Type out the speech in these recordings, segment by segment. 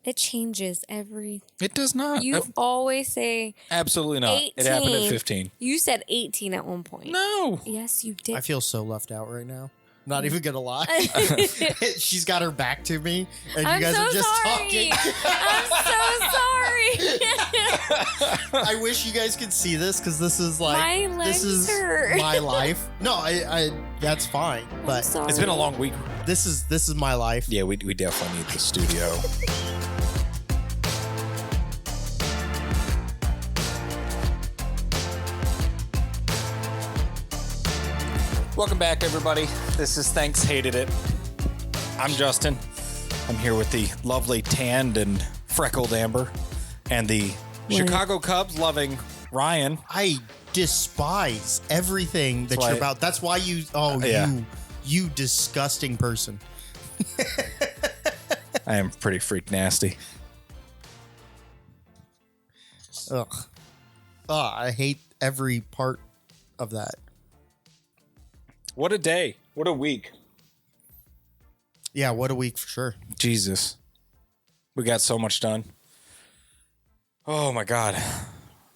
It changes every... It does not. You always say... Absolutely not. 18. It happened at 15. You said 18 at one point. No. Yes, you did. I feel so left out right now. Not even gonna lie. She's got her back to me, and you guys are just talking. I'm so sorry. I wish you guys could see this because this is like My legs hurt. my life. No, I that's fine. But sorry. It's been a long week. this is my life. Yeah, we definitely need the studio. Welcome back, everybody. This is Thanks, Hated It. I'm Justin. I'm here with the lovely tanned and freckled Amber and the Chicago Cubs loving Ryan. I despise everything that you're about. That's why you. Oh, Yeah. you disgusting person. I am pretty freak nasty. Ugh. I hate every part of that. What a day. What a week. Yeah, what a week for sure. Jesus. We got so much done. Oh my God.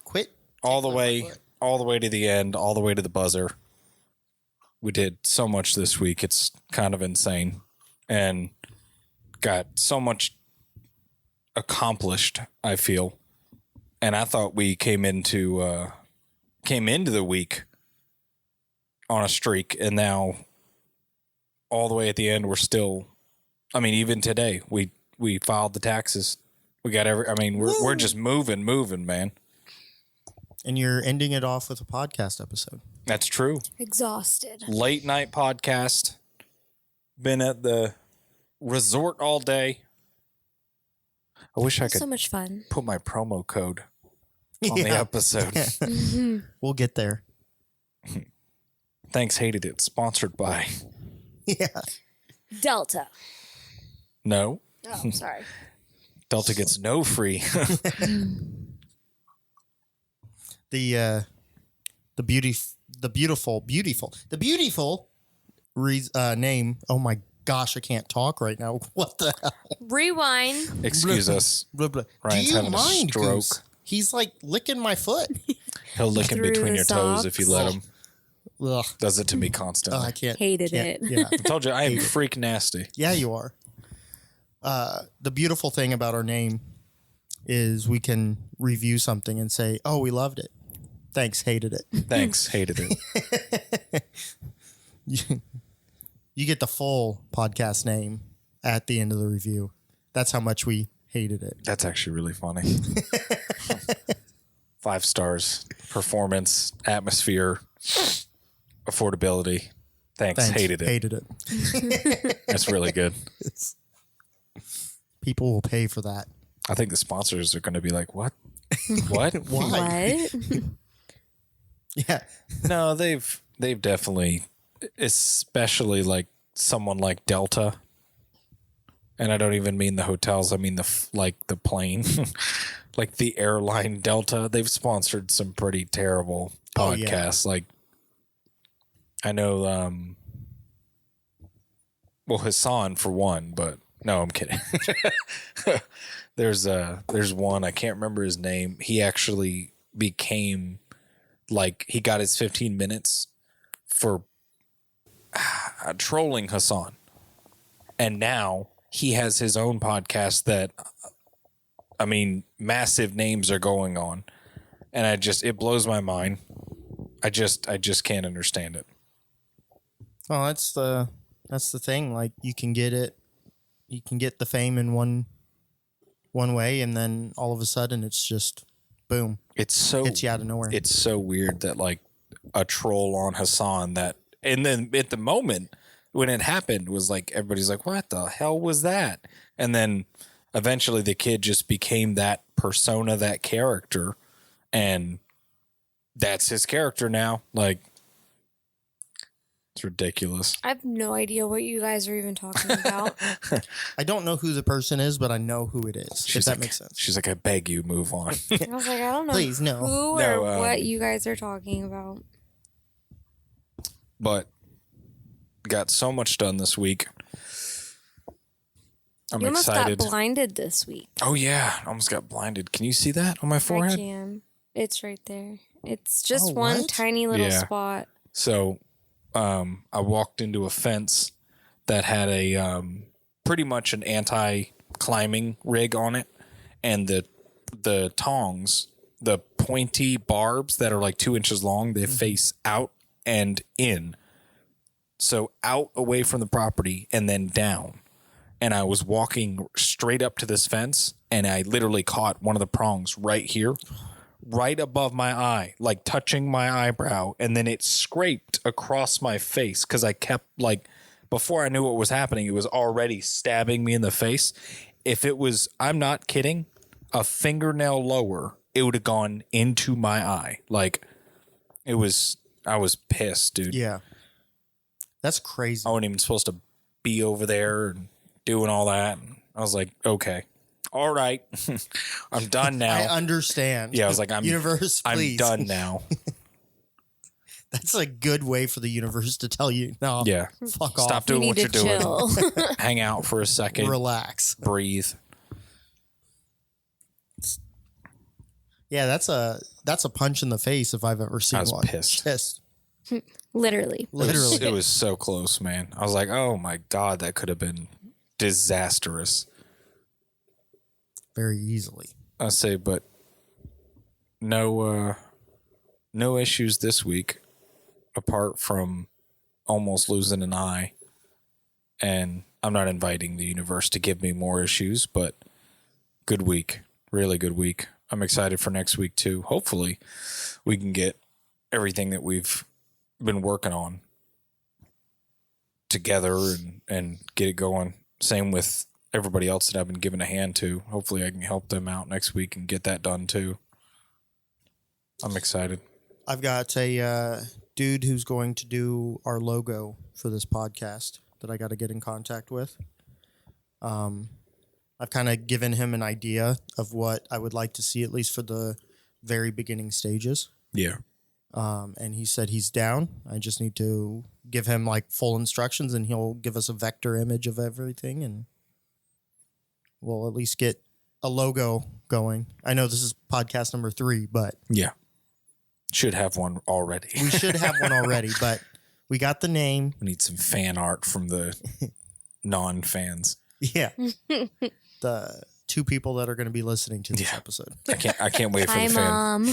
Quit. All the way to the end, all the way to the buzzer. We did so much this week. It's kind of insane. And got so much accomplished, I feel. And I thought we came into the week on a streak, and now all the way at the end, we're still, I mean, even today, we filed the taxes. We got we're just moving, man. And you're ending it off with a podcast episode. That's true. Exhausted. Late night podcast. Been at the resort all day. I wish I could So much fun. put my promo code on the episode. We'll get there. Thanks, Hated It. Sponsored by. Yeah. Delta. No. Oh, sorry. Delta gets no free. The beautiful name. Oh my gosh, I can't talk right now. What the hell? Rewind. Excuse us. Blah, blah. Ryan's Do you having a mind, stroke. Goose? He's like licking my foot. He'll lick in Through between the your toes if you socks. let him. Ugh. Does it to me constantly. I can't. Hated can't- it. Yeah. I told you I am freak nasty. Yeah, you are. The beautiful thing about our name is we can review something and say, "Oh, we loved it. Thanks, hated it." Thanks, hated it. You get the full podcast name at the end of the review. That's how much we hated it. That's actually really funny. 5 stars. Performance, atmosphere, affordability. Thanks, hated it. Hated it. That's really good. People will pay for that. I think the sponsors are going to be like, what? What? Why? What? Yeah. No, they've definitely, especially like someone like Delta. And I don't even mean the hotels. I mean the plane, like the airline Delta. They've sponsored some pretty terrible podcasts. Oh, yeah. Like I know, well, Hassan for one, but no, I'm kidding. There's one, I can't remember his name. He actually became like, he got his 15 minutes for trolling Hassan. And now he has his own podcast that, I mean, massive names are going on. And it blows my mind. I just can't understand it. Well, that's the thing. Like you can get the fame in one way, and then all of a sudden it's just boom. Hits you out of nowhere. It's so weird that like a troll on Hassan that, and then at the moment when it happened was like, everybody's like, what the hell was that? And then eventually the kid just became that persona, that character, and that's his character now. Like, it's ridiculous. I have no idea what you guys are even talking about. I don't know who the person is, but I know who it is. If that makes sense. She's like, I beg you, move on. I was like, I don't know Please, no. who No, or what you guys are talking about. But got so much done this week. I'm You almost excited. got blinded this week. Oh yeah, I almost got blinded. Can you see that on my I forehead? can. It's right there. It's just Oh, one what? tiny little Yeah. spot. So, I walked into a fence that had a pretty much an anti-climbing rig on it, and the tongs, the pointy barbs that are like 2 inches long, they face out and in. So out away from the property and then down. And I was walking straight up to this fence, and I literally caught one of the prongs right here, right above my eye, like touching my eyebrow. And then it scraped across my face because I kept like, before I knew what was happening, it was already stabbing me in the face. If it was, I'm not kidding, a fingernail lower, it would have gone into my eye. Like, it was, I was pissed, dude. Yeah. That's crazy. I wasn't even supposed to be over there and doing all that. And I was like, okay, all right, I'm done now. I understand. Yeah, I was like, universe, please. I'm done now. That's a good way for the universe to tell you, no, Yeah, fuck off. stop doing You what need you're to doing. chill. Hang out for a second. Relax. Breathe. Yeah, that's a punch in the face if I've ever seen I was one. pissed. Pissed. Literally. Literally. It was so close, man. I was like, oh my God, that could have been disastrous. Very easily. I say, but no issues this week apart from almost losing an eye. And I'm not inviting the universe to give me more issues, but good week. Really good week. I'm excited for next week too. Hopefully we can get everything that we've been working on together and get it going. Same with everybody else that I've been giving a hand to. Hopefully I can help them out next week and get that done too. I'm excited. I've got a dude who's going to do our logo for this podcast that I got to get in contact with. I've kind of given him an idea of what I would like to see, at least for the very beginning stages. Yeah. And he said he's down. I just need to give him like full instructions, and he'll give us a vector image of everything, and we'll at least get a logo going. I know this is podcast number 3, but Yeah. Should have one already. we should have one already, but we got the name. We need some fan art from the non-fans. Yeah. The 2 people that are going to be listening to this episode. I can't wait for Hi, the fan. Mom.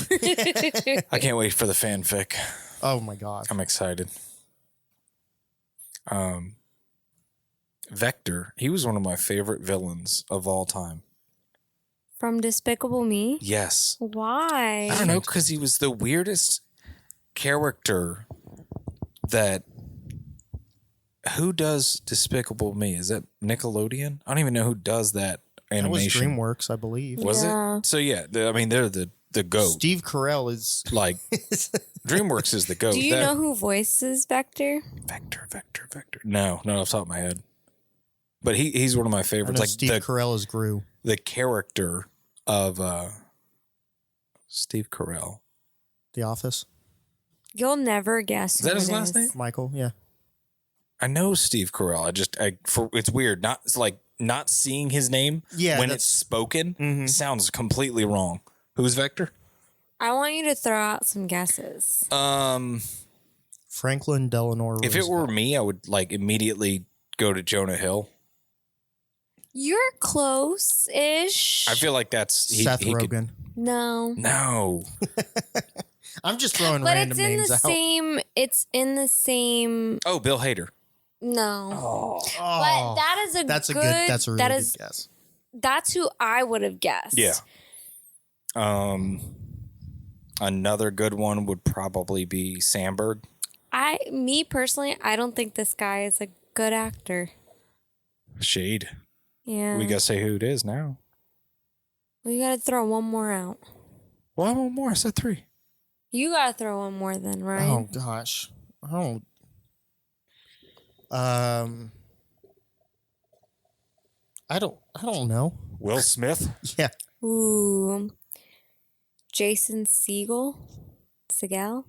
I can't wait for the fanfic. Oh my God. I'm excited. Vector, he was one of my favorite villains of all time. From Despicable Me? Yes. Why? I don't know, because he was the weirdest character that... Who does Despicable Me? Is that Nickelodeon? I don't even know who does that animation. That was DreamWorks, I believe. Was Yeah. it? So yeah, they're the goat. Steve Carell is Like DreamWorks is the goat. Do you know who voices Vector? Vector? No, not off the top of my head. But he's one of my I favorites. know Like Steve Carell is Gru. the character of Steve Carell. The Office. You'll never guess. Is that who his it last is. name? Michael, yeah. I know Steve Carell. It's weird. It's like not seeing his name Yeah, when that's- it's spoken Mhm. sounds completely wrong. Who's Vector? I want you to throw out some guesses. Franklin Delano If it Roosevelt. were me, I would like immediately go to Jonah Hill. You're close-ish. I feel like that's Seth Rogen. No. No. I'm just throwing But random it's in names the out. same. It's in the same. Oh, Bill Hader. No. Oh, But that is a that's good. a good. That's a really that good is. guess. That's who I would have guessed. Yeah. Another good one would probably be Sandberg. Me personally, I don't think this guy is a good actor. Shade. Yeah. We gotta say who it is now. Oh. We gotta throw one more out. Well, I want more. I said 3. You gotta throw one more then, right? Oh gosh. Oh. I don't know. Will Smith. Yeah. Ooh. Jason Segel? Segel?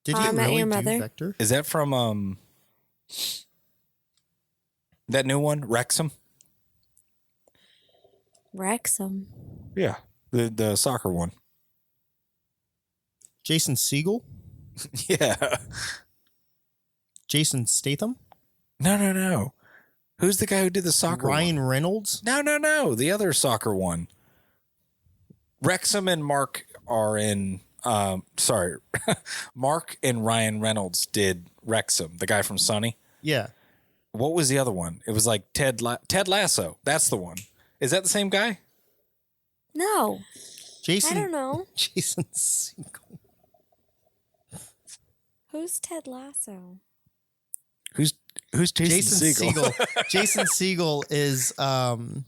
Did How I he Met really Your do Mother? Vector? Is that from That new one, Wrexham. Wrexham. Yeah, the soccer one. Jason Segel? Yeah. Jason Statham? No. Who's the guy who did the soccer Ryan one? Reynolds? No. The other soccer one. Wrexham and Mark are in. Mark and Ryan Reynolds did Wrexham, the guy from Sunny. Yeah. What was the other one? It was like Ted Lasso. That's the one. Is that the same guy? No. Jason. I don't know. Jason Segel. Who's Ted Lasso? Who's Jason Segel? Jason Segel is from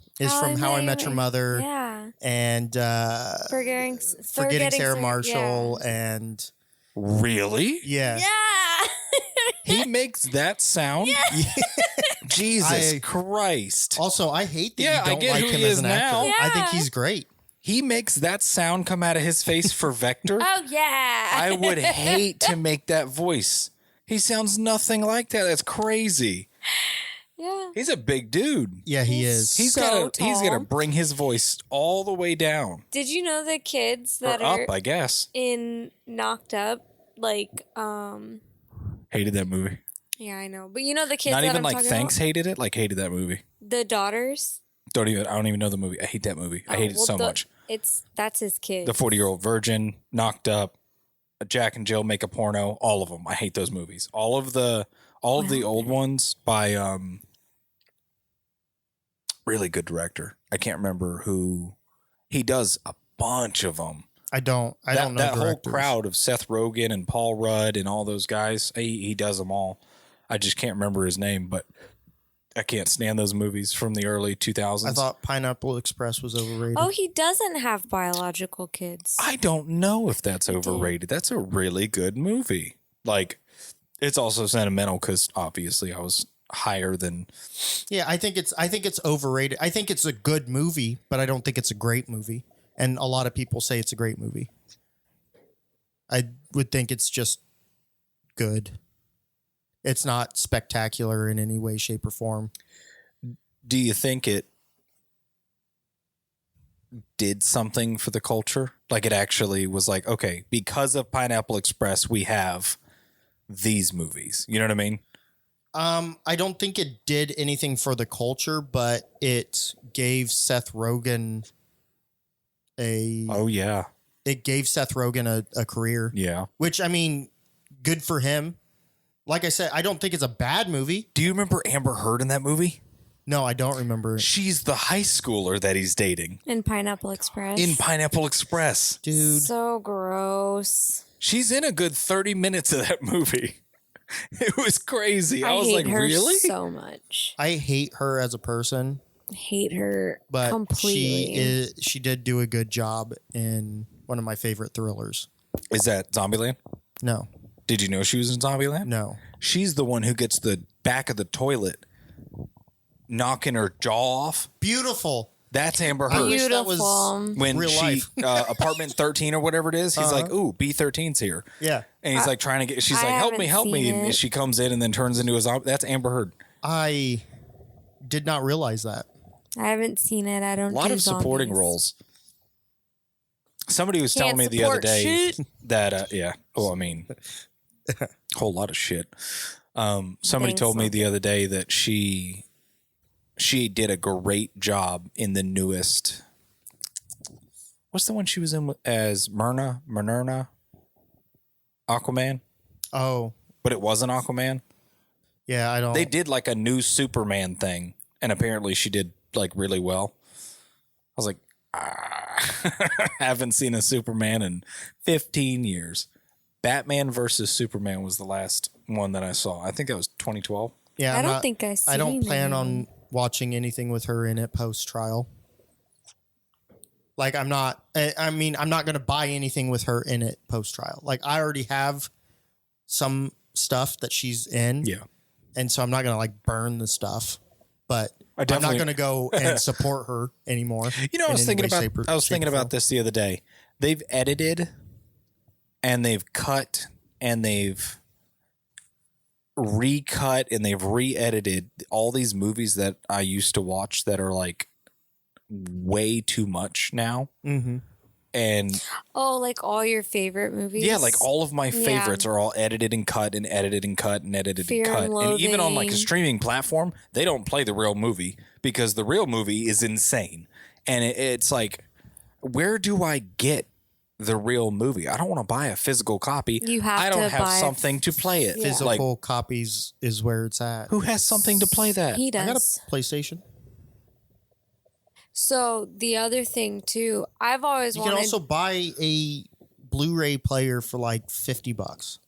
How I Met Your Mother. Yeah. And Forgetting Sarah Marshall and Really? yeah. Yeah. He makes that sound? Yeah. Jesus Christ. Also, I hate that Yeah, you I don't get like who him he as is an actor. now. I think Yeah. he's great. He makes that sound come out of his face for Vector. Oh yeah. I would hate to make that voice. He sounds nothing like that. That's crazy. Yeah. He's a big dude. Yeah, he is. He's So he's tall. gonna bring his voice all the way down. Did you know the kids that Or are up, I guess. in Knocked Up, like, Hated that movie. yeah, I know, but you know the kids Not that even I'm like talking thanks about? hated it. Like hated that movie. The daughters. I don't even know the movie. I hate that movie. I hate it so much. That's his kid. The 40-Year-Old Virgin, Knocked Up, Jack and Jill Make a Porno, all of them. I hate those movies. All of the old ones by really good director. I can't remember who. He does a bunch of them. I don't know That whole directors. crowd of Seth Rogen and Paul Rudd and all those guys. He does them all. I just can't remember his name, but I can't stand those movies from the early 2000s. I thought Pineapple Express was overrated. Oh, he doesn't have biological kids. I don't know if that's overrated. That's a really good movie. Like, it's also sentimental because obviously I was higher than. Yeah, I think it's overrated. I think it's a good movie, but I don't think it's a great movie. And a lot of people say it's a great movie. I would think it's just good. It's not spectacular in any way, shape, or form. Do you think it did something for the culture? Like it actually was like, okay, because of Pineapple Express, we have these movies. You know what I mean? I don't think it did anything for the culture, but it gave Seth Rogen Oh yeah. it gave Seth Rogen a career. Yeah. Which, I mean, good for him. Like I said, I don't think it's a bad movie. Do you remember Amber Heard in that movie? No, I don't remember it. She's the high schooler that he's dating in Pineapple Express. in Pineapple Express. Dude. So gross. She's in a good 30 minutes of that movie. It was crazy. I was hate like, her really? so much. I hate her as a person, Hate her but completely. she did do a good job in one of my favorite thrillers. Is that Zombieland? No, Did you know she was in Zombieland? no. She's the one who gets the back of the toilet knocking her jaw off. Beautiful. That's Amber I Heard. wish that was Beautiful. When real she life. apartment 13 or whatever it is, he's like, "Ooh, B13's here," Yeah. and he's like trying to get. She's I like, "Help me, haven't help me!" seen And it. she comes in and then turns into a zombie. That's Amber Heard. I did not realize that. I haven't seen it. I don't. A lot do of supporting zombies. roles. Somebody was Can't telling me the other support day shit. that yeah. Well, I mean, whole lot of shit. Somebody Thanks, told me Lucky. the other day that she did a great job in the newest. What's the one she was in as Myrna? Aquaman, Oh, but it wasn't Aquaman. yeah. I don't. They did like a new Superman thing, and apparently she did like really well. I was like, haven't seen a Superman in 15 years. Batman versus Superman was the last one that I saw. I think that was 2012. Yeah, I I'm don't not- think I. I don't seen plan it. on watching anything with her in it post trial. Like I'm not. I mean, I'm not going to buy anything with her in it post trial. Like I already have some stuff that she's in, Yeah. and so I'm not going to like burn the stuff. But I I'm not definitely- going to go and support her anymore. You know, I in was any thinking way, about shape, or- I was shape, thinking or about form. this the other day. They've edited and they've cut and they've recut and they've re-edited all these movies that I used to watch that are like way too much now. Mm-hmm. And like all your favorite movies? yeah, like all of my favorites are all edited and cut and edited and cut and edited Fear and cut. and And even on like a Loathing. streaming platform, they don't play the real movie because the real movie is insane. And it's like, where do I get the real movie? I don't want to buy a physical copy. You have I don't to have buy something to play it. Yeah. Physical Like, copies is where it's at. who has something to play that? He I got a does. PlayStation. So the other thing too, I've always You wanted. can also buy a Blu-ray player for like $50.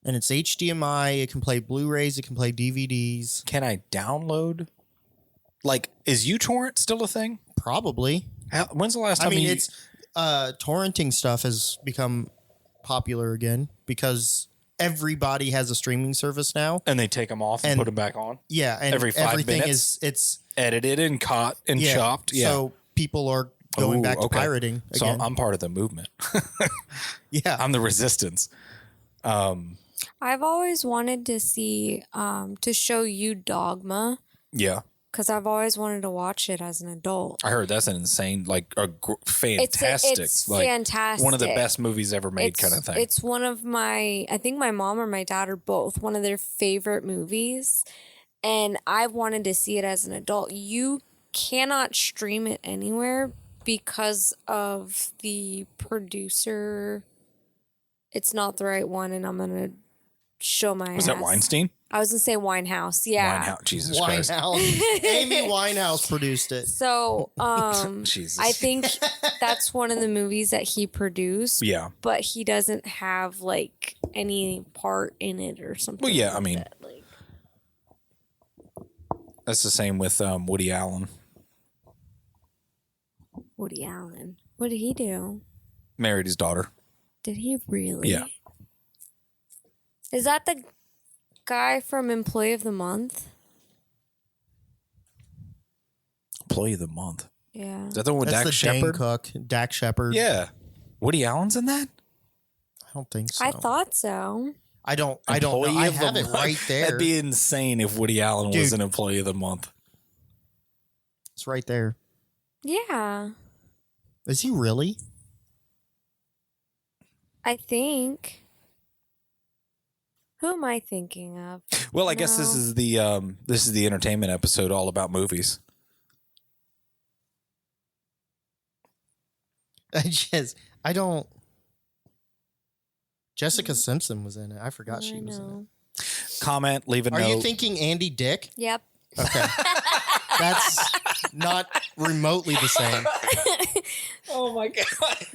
And it's HDMI. It can play Blu-rays. It can play DVDs. Can I download? Like, is uTorrent still a thing? Probably. When's the last time I mean, you... it's torrenting stuff has become popular again because everybody has a streaming service now. And they take them off and And- put them back on? Yeah, and Every 5 everything minutes? it's Edited and caught and yeah. chopped? Yeah. So people are going Ooh, back to okay. pirating So again. I'm part of the movement. Yeah. I'm the resistance. I've always wanted to see to show you Dogma Yeah. because I've always wanted to watch it as an adult. I heard that's an insane, like a fantastic, It's like fantastic. one of the best movies ever made, kind of thing. It's one of I think my mom or my dad are both one of their favorite movies. And I've wanted to see it as an adult. You cannot stream it anywhere because of the producer. It's not the right one, and I'm going to show my Was that ass. Weinstein? I was going to say Winehouse. Yeah. Winehouse. Jesus Christ. Winehouse. Amy Winehouse produced it. So, Jesus. I think that's one of the movies that he produced. Yeah. But he doesn't have like any part in it or something. Well, yeah, like I mean, that. Like, That's the same with Woody Allen. Woody Allen. What did he do? Married his daughter. Did he really? Yeah. Is that the guy from Employee of the Month? Employee of the month. Yeah. Is that the one with That's Dak the Dane Shepard? Cook, Dak Shepard. Yeah. Woody Allen's in that? I don't think so. I thought so. I don't know. Employee I of the have it month? right there. That'd be insane if Woody Allen was Dude. an employee of the month. It's right there. Yeah. Is he really? I think. Who am I thinking of? Well, I guess this No. is the entertainment episode all about movies. I don't. Jessica Simpson was in it. I forgot she I was in it. know. Comment, leave a Are note. you thinking Andy Dick? Yep. Okay. That's not remotely the same. Oh my god.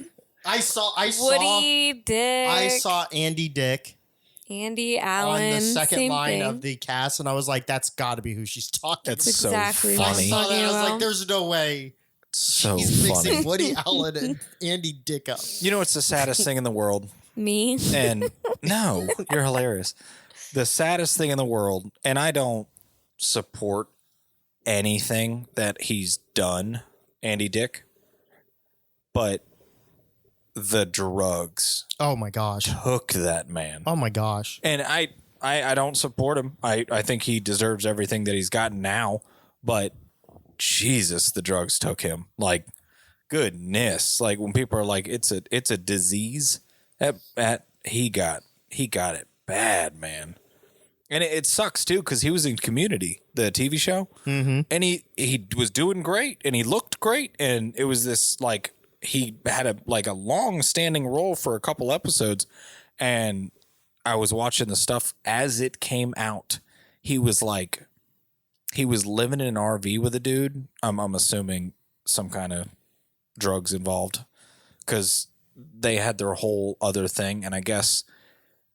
I saw Woody, Dick, I saw Andy Dick Andy, Allen. on the second same line thing. of the cast, and I was like, that's got to be who she's talking That's about. so exactly I funny. saw that. I was Well. like, there's no way So he's funny. mixing Woody Allen and Andy Dick up. You know what's the saddest thing in the world? Me. And no, you're hilarious. The saddest thing in the world, and I don't support anything that he's done, Andy Dick, but the drugs Oh my gosh. took that man. Oh my gosh. And I don't support him. I think he deserves everything that he's gotten now, but Jesus, the drugs took him. Like, goodness. Like when people are like, it's a disease, that he got it bad, man. And it sucks too, because he was in Community, the TV show, and he was doing great, and he looked great, and it was this like he had a long standing role for a couple episodes, and I was watching the stuff as it came out. He was living in an RV with a dude. I'm assuming some kind of drugs involved, because they had their whole other thing, and I guess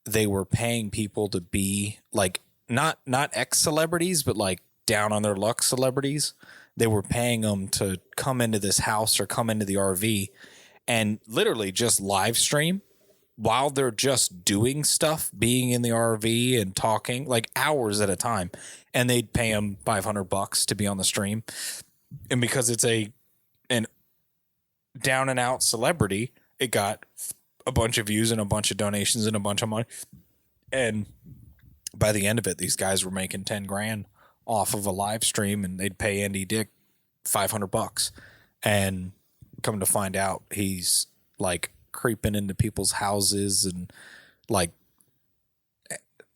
they were paying people to be like not ex-celebrities, but like down on their luck celebrities. They were paying them to come into this house or come into the RV and literally just live stream while they're just doing stuff, being in the RV and talking like hours at a time. And they'd pay them $500 to be on the stream. And because it's an down and out celebrity, it got a bunch of views and a bunch of donations and a bunch of money. And by the end of it, these guys were making 10 grand off of a live stream, and they'd pay Andy Dick $500. And come to find out, he's like creeping into people's houses and like,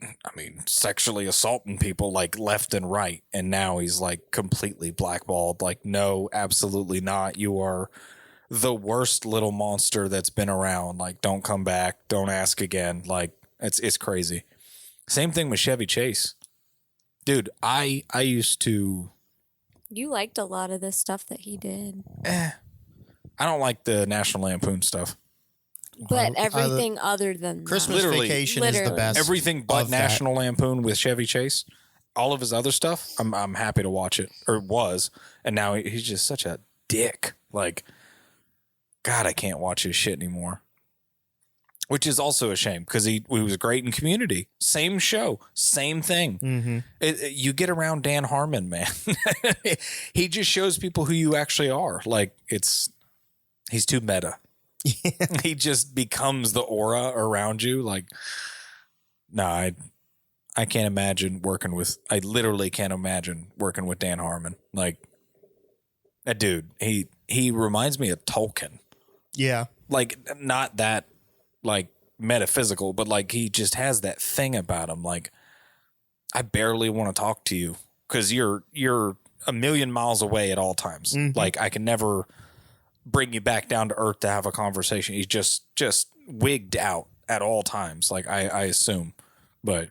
I mean, sexually assaulting people like left and right. And now he's like completely blackballed. Like, no, absolutely not. You are the worst little monster that's been around. Like, don't come back. Don't ask again. Like, it's crazy. Same thing with Chevy Chase. Dude, I used to. You liked a lot of the stuff that he did. I don't like the National Lampoon stuff. But everything other than Christmas that. Literally. Vacation is the best. Everything but of that. National Lampoon with Chevy Chase. All of his other stuff, I'm happy to watch it, or was, and now he's just such a dick. Like, God, I can't watch his shit anymore. Which is also a shame because he was great in Community. Same show, same thing. Mm-hmm. You get around Dan Harmon, man. He just shows people who you actually are. Like, he's too meta. He just becomes the aura around you. Like, no, I can't imagine working with. I literally can't imagine working with Dan Harmon. Like, that dude, he reminds me of Tolkien. Yeah, Like, not that like metaphysical, but like he just has that thing about him. Like, I barely want to talk to you because you're a million miles away at all times. Mm-hmm. Like, I can never bring you back down to earth to have a conversation. He's just wigged out at all times. Like, I assume, but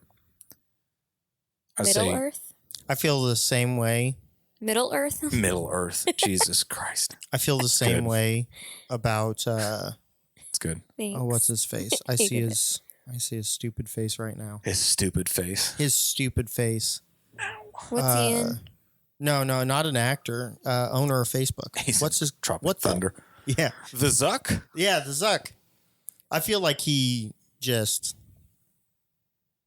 I Middle say Earth? I feel the same way. Middle Earth? Middle Earth. Jesus Christ, I feel the same good. way about it's good. Thanks. what's his face? I see his stupid face right now. His stupid face. His stupid face. What's he in? No, not an actor. Owner of Facebook. He's What's his Tropic what the- Thunder? Yeah, The Zuck. yeah, the Zuck. I feel like he just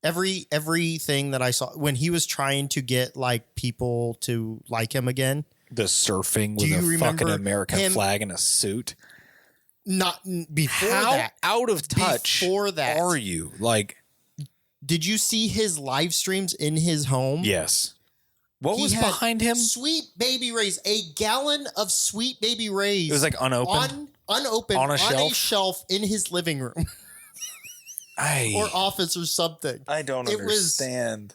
everything that I saw when he was trying to get like people to like him again. The surfing Do with you a fucking remember American him- flag and a suit. Not before How that. out of touch Before that. are you? Like, Did you see his live streams in his home? yes. What He was had behind him? Sweet Baby Ray's, a gallon of Sweet Baby Ray's. It was like unopened. Unopened On a a shelf? shelf in his living room or office or something. I don't it was- understand.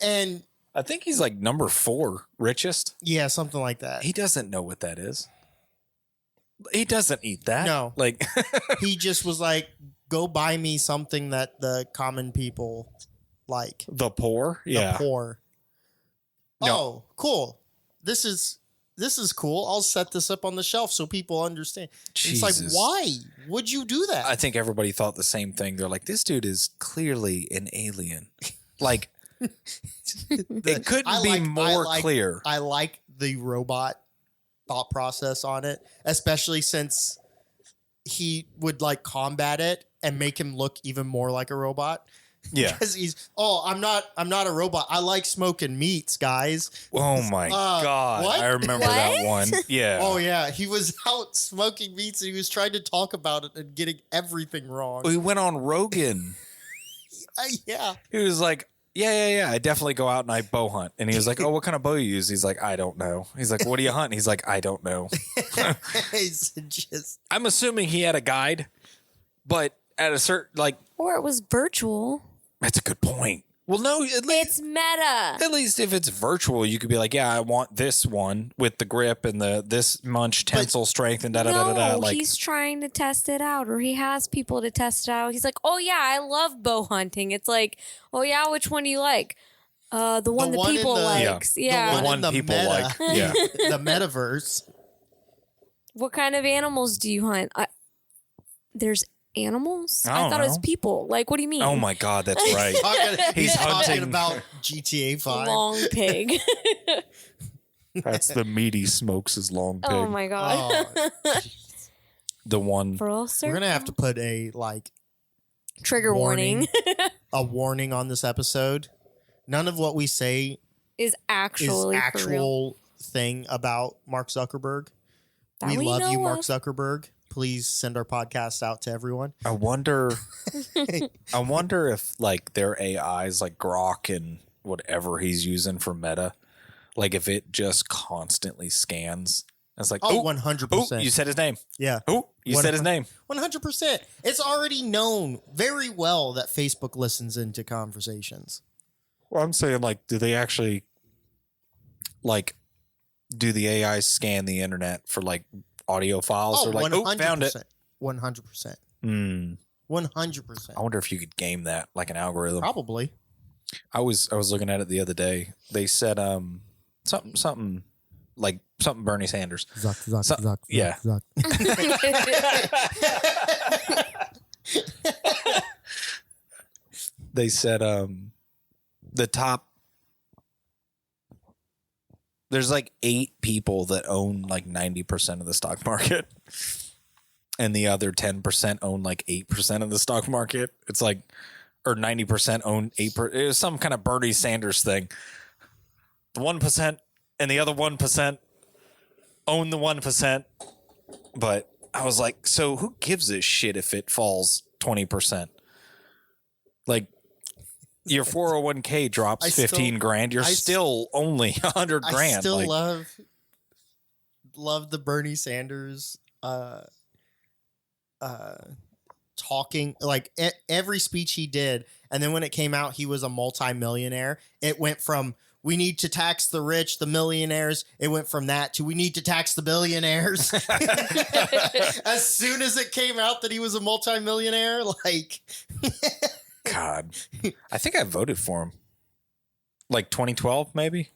And I think he's like number 4 richest. yeah, something like that. He doesn't know what that is. He doesn't eat that. No. Like, He just was like, go buy me something that the common people like. the poor. The Yeah. poor. No. Oh, cool. This is cool. I'll set this up on the shelf so people understand. It's like, Jesus. why would you do that? I think everybody thought the same thing. They're like, this dude is clearly an alien. Like, it couldn't be more clear. I like the robot thought process on it, especially since he would like combat it and make him look even more like a robot. Yeah. Because I'm not a robot. I like smoking meats, guys. Oh my God. what? I remember that one. Yeah. Oh yeah, he was out smoking meats and he was trying to talk about it and getting everything wrong. We went on Rogan. Yeah. He was like, yeah. I definitely go out and I bow hunt. And he was like, oh, what kind of bow you use? He's like, I don't know. He's like, what do you hunt? He's like, I don't know. It's just I'm assuming he had a guide, but at a certain, like, Or it was virtual. that's a good point. Well, no, It's meta. at least if it's virtual, you could be like, yeah, I want this one with the grip and this munch tensile strength and da da da da da. No, Like, he's trying to test it out, or he has people to test it out. He's like, "Oh yeah, I love bow hunting." It's like, "Oh yeah, which one do you like?" The one The that one in people the- likes. the Yeah. one in the people meta. like. Yeah. the metaverse. What kind of animals do you hunt? There's animals. I I don't thought it was know. people. Like, what do you mean? Oh my God, that's right. He's He's talking hunting. about GTA 5. Long pig. That's the meaty smokes his long pig. Oh my god. Oh, The one. For all we're certain. gonna have to put a Trigger warning a warning on this episode. None of what we say is is actually for real. actual thing about Mark Zuckerberg. That We love you, know Mark of. Zuckerberg. please send our podcast out to everyone? I wonder if like their AIs like Grok and whatever he's using for Meta, like if it just constantly scans. It's like, 100%. You said his name. Yeah. Oh, you said his name. 100%. It's already known very well that Facebook listens into conversations. Well, I'm saying, like, do they actually, like, do the AI scan the internet for, like, audio files? Or like, 100%. found it. 100%. 100%. I wonder if you could game that, like an algorithm. Probably. I was looking at it the other day. They said something like something Bernie Sanders. Zuck. Yeah. Zuck. They said the top, there's like 8 people that own like 90% of the stock market, and the other 10% own like 8% of the stock market. It's like, or 90% own 8%. It was some kind of Bernie Sanders thing. The 1% and the other 1% own the 1%. But I was like, so who gives a shit if it falls 20%? Like, your 401k drops 15 grand. You're still only 100 grand. I still love the Bernie Sanders talking, like every speech he did. And then when it came out, he was a multimillionaire. It went from, we need to tax the rich, the millionaires. It went from that to, we need to tax the billionaires. As soon as it came out that he was a multimillionaire, like... God, I think I voted for him. Like 2012, maybe?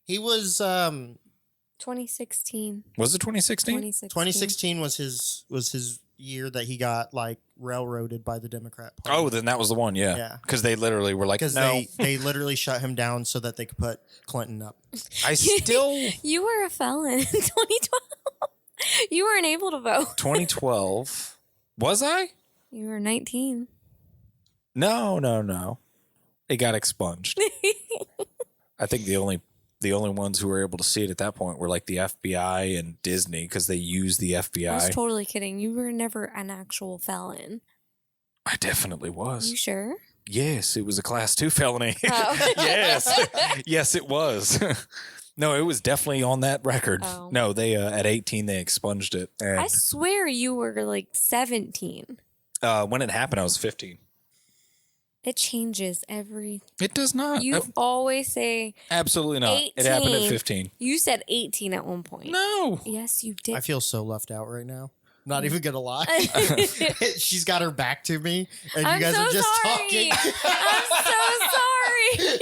He was... 2016. Was it 2016? 2016 was his year that he got like railroaded by the Democrat Party. Oh, then that was the one, yeah. Because they literally were like, no. They literally shut him down so that they could put Clinton up. I still... You were a felon in 2012. You weren't able to vote. 2012. Was I? You were 19. No. It got expunged. I think the only ones who were able to see it at that point were like the FBI and Disney, because they used the FBI. I was totally kidding. You were never an actual felon. I definitely was. You sure? Yes, it was a class 2 felony. Oh. Yes, it was. No, it was definitely on that record. Oh. No, they at 18 they expunged it. And I swear you were like 17. when it happened, I was 15. It changes every... It does not. You always say... Absolutely not. 18. It happened at 15. You said 18 at one point. No. Yes, you did. I feel so left out right now. Not even gonna lie. She's got her back to me, and you guys are just talking. I'm so sorry.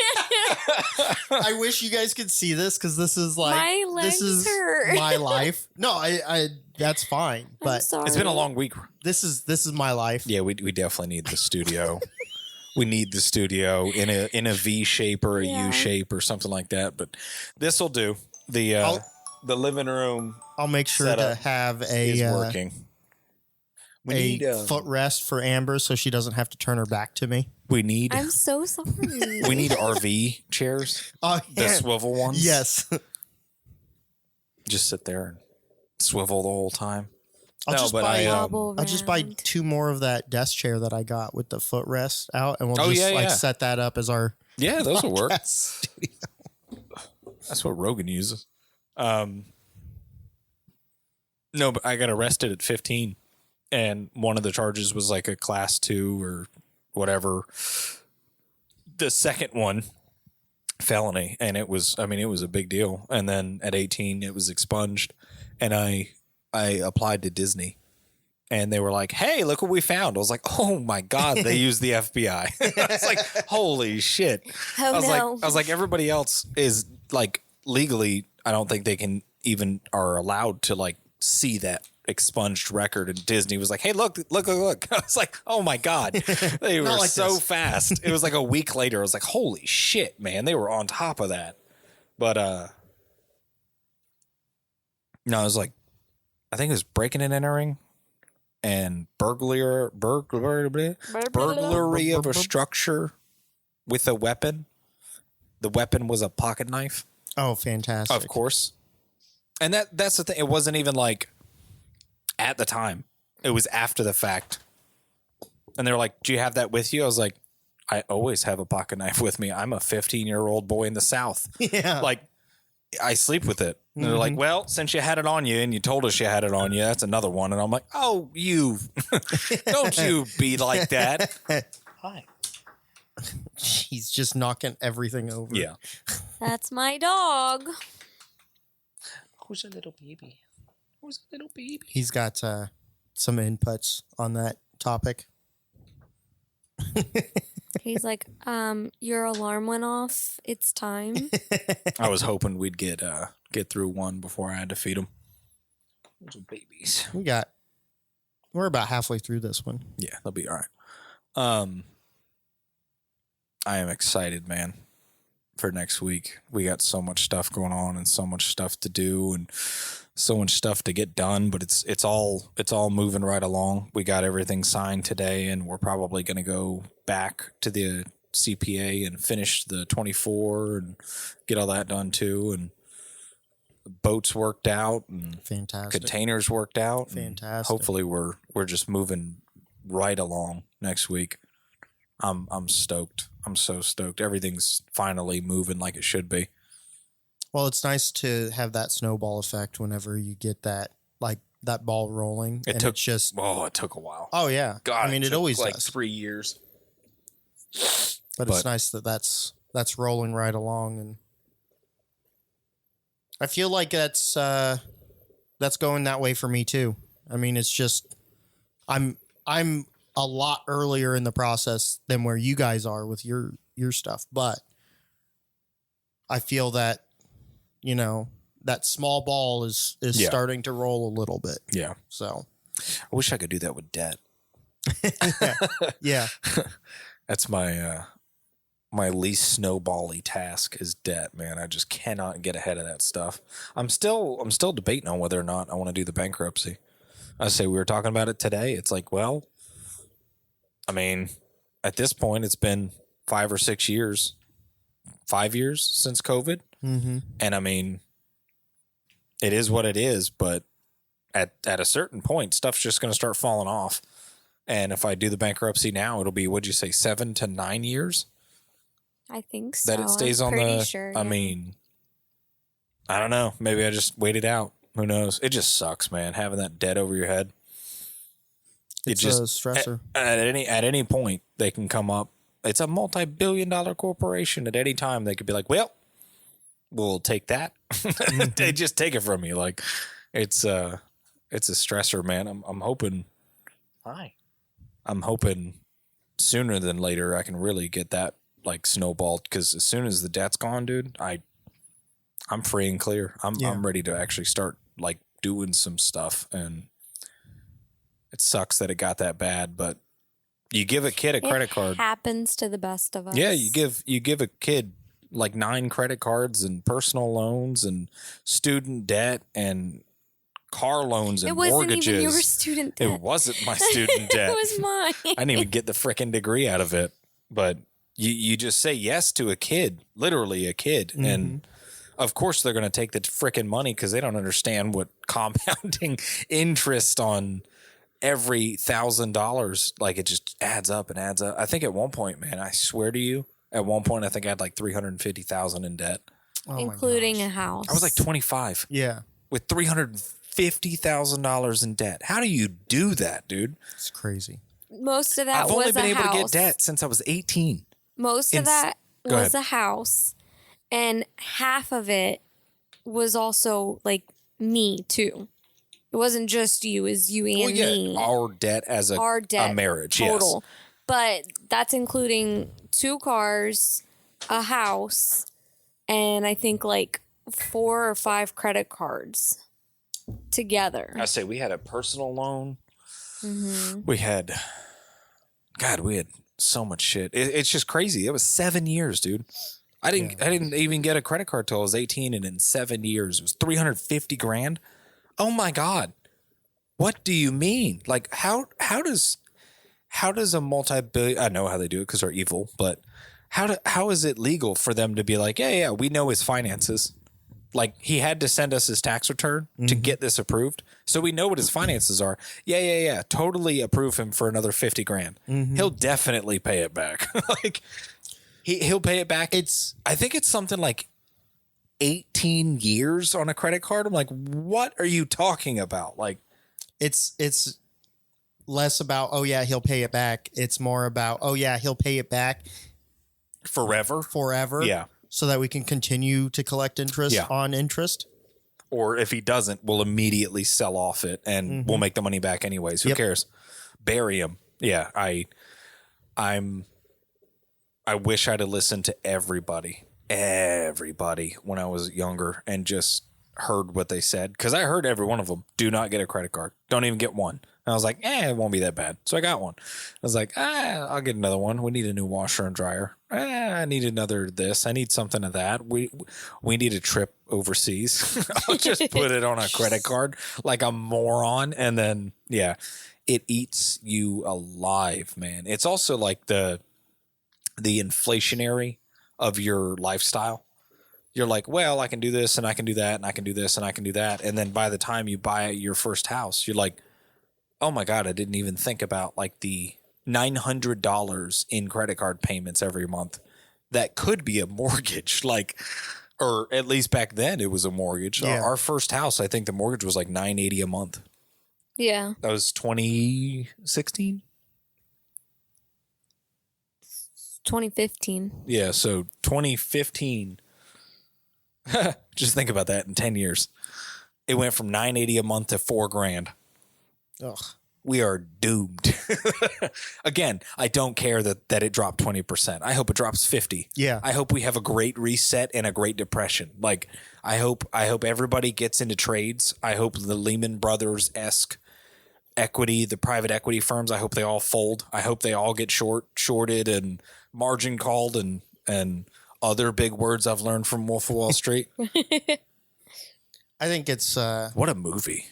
I wish you guys could see this, because this is like My legs this is hurt. my life. No, I that's fine, I'm but sorry. It's been a long week. this is my life. Yeah, we definitely need the studio. We need the studio in a V shape or a U shape or something like that. But this will do. The living room. I'll make sure to have is working. We need footrest for Amber so she doesn't have to turn her back to me. I'm so sorry. We need RV chairs. The swivel ones. Yes. Just sit there and swivel the whole time. I'll Bobble just buy around. 2 more of that desk chair that I got with the footrest out, and we'll set that up as our those will work. studio. That's what Rogan uses. No, but I got arrested at 15, and one of the charges was like a class 2 or whatever. The second one, felony, and it was a big deal. And then at 18, it was expunged, and I applied to Disney, and they were like, "Hey, look what we found." I was like, "Oh my God, they used the FBI." I was like, "Holy shit." Oh, I was like, everybody else is like legally, I don't think they can even are allowed to like see that expunged record, and Disney was like, "Hey, look." I was like, "Oh my God." They were like so this. fast. It was like a week later. I was like, "Holy shit, man." They were on top of that. But no, it was like, I think it was breaking and entering and burglary of a structure with a weapon. The weapon was a pocket knife. Oh, fantastic. Of course. And that's the thing. It wasn't even like at the time. It was after the fact. And they're like, do you have that with you? I was like, I always have a pocket knife with me. I'm a 15-year-old boy in the South. Yeah. Like, I sleep with it. And they're like, well, since you had it on you and you told us you had it on you, that's another one. And I'm like, oh, you, don't you be like that. Hi. He's just knocking everything over. Yeah. That's my dog. Who's a little baby? Who's a little baby? He's got some inputs on that topic. He's like, your alarm went off. It's time. I was hoping we'd get through one before I had to feed them. Those are babies. We're about halfway through this one. Yeah, they'll be all right. I am excited, man, for next week. We got so much stuff going on and so much stuff to do and so much stuff to get done, but it's all moving right along. We got everything signed today, and we're probably going to go back to the CPA and finish the 24 and get all that done too. And the boats worked out and Fantastic. containers worked out. Fantastic. Hopefully we're just moving right along next week. I'm stoked. I'm so stoked. Everything's finally moving like it should be. Well, it's nice to have that snowball effect whenever you get that, like that ball rolling. It took a while. Oh yeah. God, I mean, it took always like does. 3 years. But it's nice that that's rolling right along, and I feel like that's going that way for me too. I mean, it's just I'm a lot earlier in the process than where you guys are with your stuff, but I feel that, you know, that small ball is starting to roll a little bit. Yeah. So I wish I could do that with debt. yeah. That's my least snowbally task is debt, man. I just cannot get ahead of that stuff. I'm still debating on whether or not I want to do the bankruptcy. I say we were talking about it today. It's like, well, I mean, at this point, it's been 5 or 6 years, 5 years since COVID. Mm-hmm. And I mean, it is what it is, but at a certain point, stuff's just going to start falling off. And if I do the bankruptcy now, it'll be, what'd you say, 7 to 9 years? I think so. That it stays on pretty the, sure, I yeah. mean, I don't know. Maybe I just wait it out. Who knows? It just sucks, man, having that debt over your head. It's a stressor. At any point, they can come up. It's a multi-billion-dollar corporation. At any time, they could be like, well, we'll take that. They just take it from you. Like, it's a stressor, man. I'm hoping. Hi. I'm hoping sooner than later I can really get that like snowballed, because as soon as the debt's gone, dude, I'm free and clear. I'm ready to actually start like doing some stuff, and it sucks that it got that bad, but you give a kid a credit card. Happens to the best of us. Yeah, you give a kid like 9 credit cards and personal loans and student debt and car loans and mortgages. It wasn't even your student debt. It wasn't my student debt. It was mine. I didn't even get the freaking degree out of it. But you just say yes to a kid, literally a kid. Mm-hmm. And of course they're going to take the freaking money because they don't understand what compounding interest on every $1,000, like it just adds up and adds up. I think at one point, man, I swear to you, at one point I think I had like $350,000 in debt. Oh including a house. I was like 25. Yeah. With $350,000 in debt. How do you do that, dude? It's crazy. Most of that I've only was been a able house. to get debt since I was 18. Most of that Go was ahead. a house, and half of it was also like me too. It wasn't just you; it was you and me. Our debt as a marriage, total. yes. But that's including 2 cars, a house, and I think like 4 or 5 credit cards together. I say we had a personal loan. Mm-hmm. We had so much shit. It's just crazy. It was 7 years, dude. I didn't even get a credit card till I was 18, and in 7 years it was $350,000. Oh my God. What do you mean? Like how does a multi-billion, I know how they do it because they're evil, but how is it legal for them to be like, yeah, we know his finances. Like, he had to send us his tax return to get this approved. So we know what his finances are. Yeah. Totally approve him for another 50 grand. He'll definitely pay it back. Like, he'll pay it back. I think it's something like 18 years on a credit card. I'm like, what are you talking about? Like, it's less about, oh yeah, he'll pay it back. It's more about, oh yeah, he'll pay it back forever. Yeah. So that we can continue to collect interest on interest. Or if he doesn't, we'll immediately sell off it and we'll make the money back anyways. Who cares? Bury him. Yeah. I wish I'd have listened to everybody when I was younger and just heard what they said. Cause I heard every one of them. Do not get a credit card. Don't even get one. And I was like, it won't be that bad. So I got one. I was like, I'll get another one. We need a new washer and dryer. I need another this. I need something of that. We need a trip overseas. I'll just put it on a credit card like a moron. And then, it eats you alive, man. It's also like the inflationary of your lifestyle. You're like, well, I can do this and I can do that and I can do this and I can do that. And then by the time you buy your first house, you're like, oh my God, I didn't even think about like the $900 in credit card payments every month. That could be a mortgage, like, or at least back then it was a mortgage. Yeah. Our first house, I think the mortgage was like $980 a month. Yeah. That was 2016. 2015. Yeah. So 2015, just think about that in 10 years. It went from $980 a month to $4,000. Ugh. We are doomed. Again, I don't care that it dropped 20%. I hope it drops 50. Yeah. I hope we have a great reset and a great depression. Like, I hope everybody gets into trades. I hope the Lehman Brothers-esque equity, the private equity firms, I hope they all fold. I hope they all get shorted and margin called and other big words I've learned from Wolf of Wall Street. I think it's What a movie.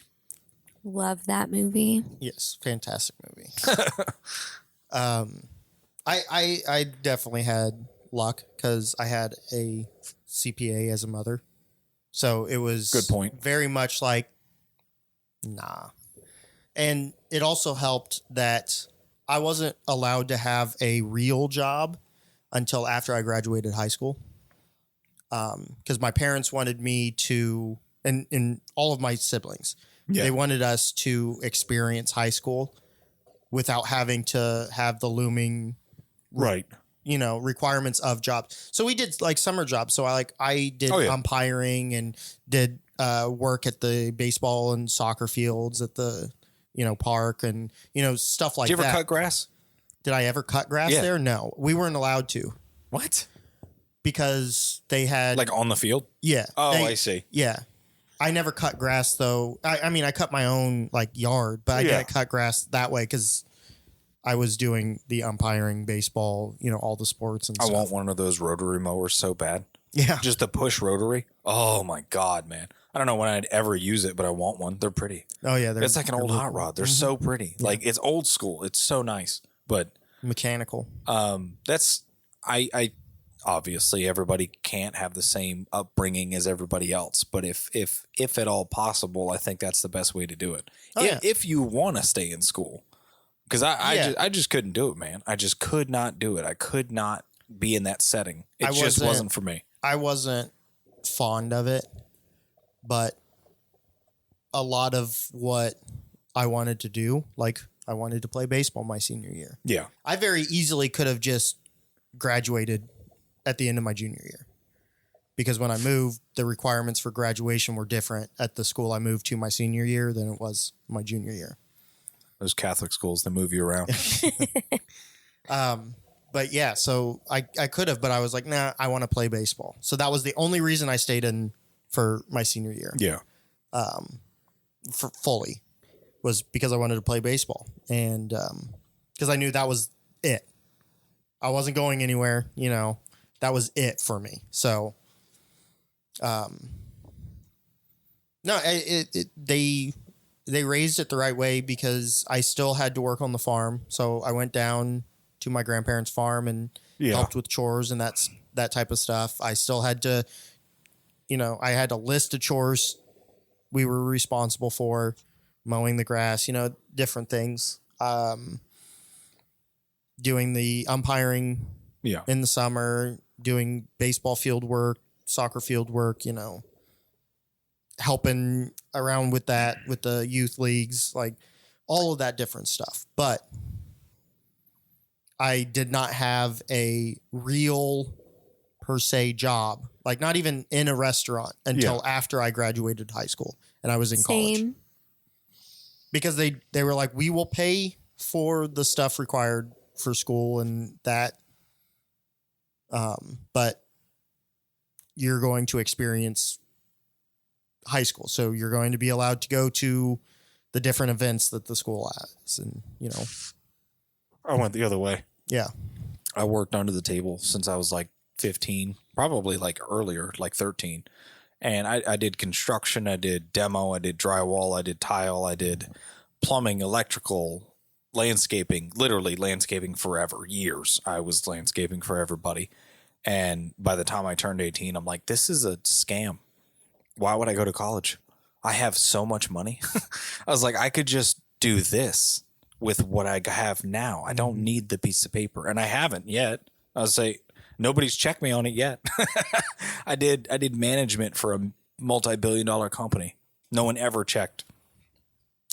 Love that movie. yes, fantastic movie. I definitely had luck because I had a CPA as a mother, so it was Good point. Very much like, nah, and it also helped that I wasn't allowed to have a real job until after I graduated high school, because my parents wanted me to, and all of my siblings. Yeah. They wanted us to experience high school without having to have the looming, Right. requirements of jobs. So we did like summer jobs. So I did umpiring and did work at the baseball and soccer fields at the, park and, stuff like that. Did you ever cut grass? Did I ever cut grass there? No, we weren't allowed to What? because they had Like on the field? yeah. Oh, they- I see. Yeah. I never cut grass though. I mean, I cut my own like yard, but I didn't cut grass that way because I was doing the umpiring, baseball, all the sports and I stuff. want one of those rotary mowers so bad. Yeah. Just the push rotary. Oh my God, man. I don't know when I'd ever use it, but I want one. They're pretty. Oh yeah. It's like an old hot rod. They're so pretty. Like, it's old school. It's so nice. But mechanical. that's I obviously everybody can't have the same upbringing as everybody else, but if at all possible, I think that's the best way to do it. If you want to stay in school, because I just couldn't do it, man. I just could not do it. I could not be in that setting. It just wasn't for me. I wasn't fond of it, but a lot of what I wanted to do, like I wanted to play baseball my senior year. Yeah. I very easily could have just graduated at the end of my junior year because when I moved, the requirements for graduation were different at the school I moved to my senior year than it was my junior year. Those Catholic schools, they move you around. But yeah, so I could have, but I was like, nah, I want to play baseball. So that was the only reason I stayed in for my senior year. Yeah. For fully was because I wanted to play baseball and because I knew that was it. I wasn't going anywhere, that was it for me. So, no, they raised it the right way because I still had to work on the farm. So I went down to my grandparents' farm and helped with chores and that type of stuff. I still had to I had a list of chores we were responsible for, mowing the grass, different things. Doing the umpiring in the summer, doing baseball field work, soccer field work, helping around with that, with the youth leagues, like all of that different stuff. But I did not have a real per se job, like not even in a restaurant until after I graduated high school and I was in college. Because they were like, we will pay for the stuff required for school and that. But you're going to experience high school. So you're going to be allowed to go to the different events that the school has. And, I went the other way. Yeah. I worked under the table since I was like 15, probably like earlier, like 13. And I did construction. I did demo. I did drywall. I did tile. I did plumbing, electrical, landscaping, literally landscaping forever, years. I was landscaping for everybody. And by the time I turned 18, I'm like, this is a scam. Why would I go to college? I have so much money. I was like, I could just do this with what I have now. I don't need the piece of paper, and I haven't yet. I would say nobody's checked me on it yet. I did management for a multi-billion-dollar company. No one ever checked.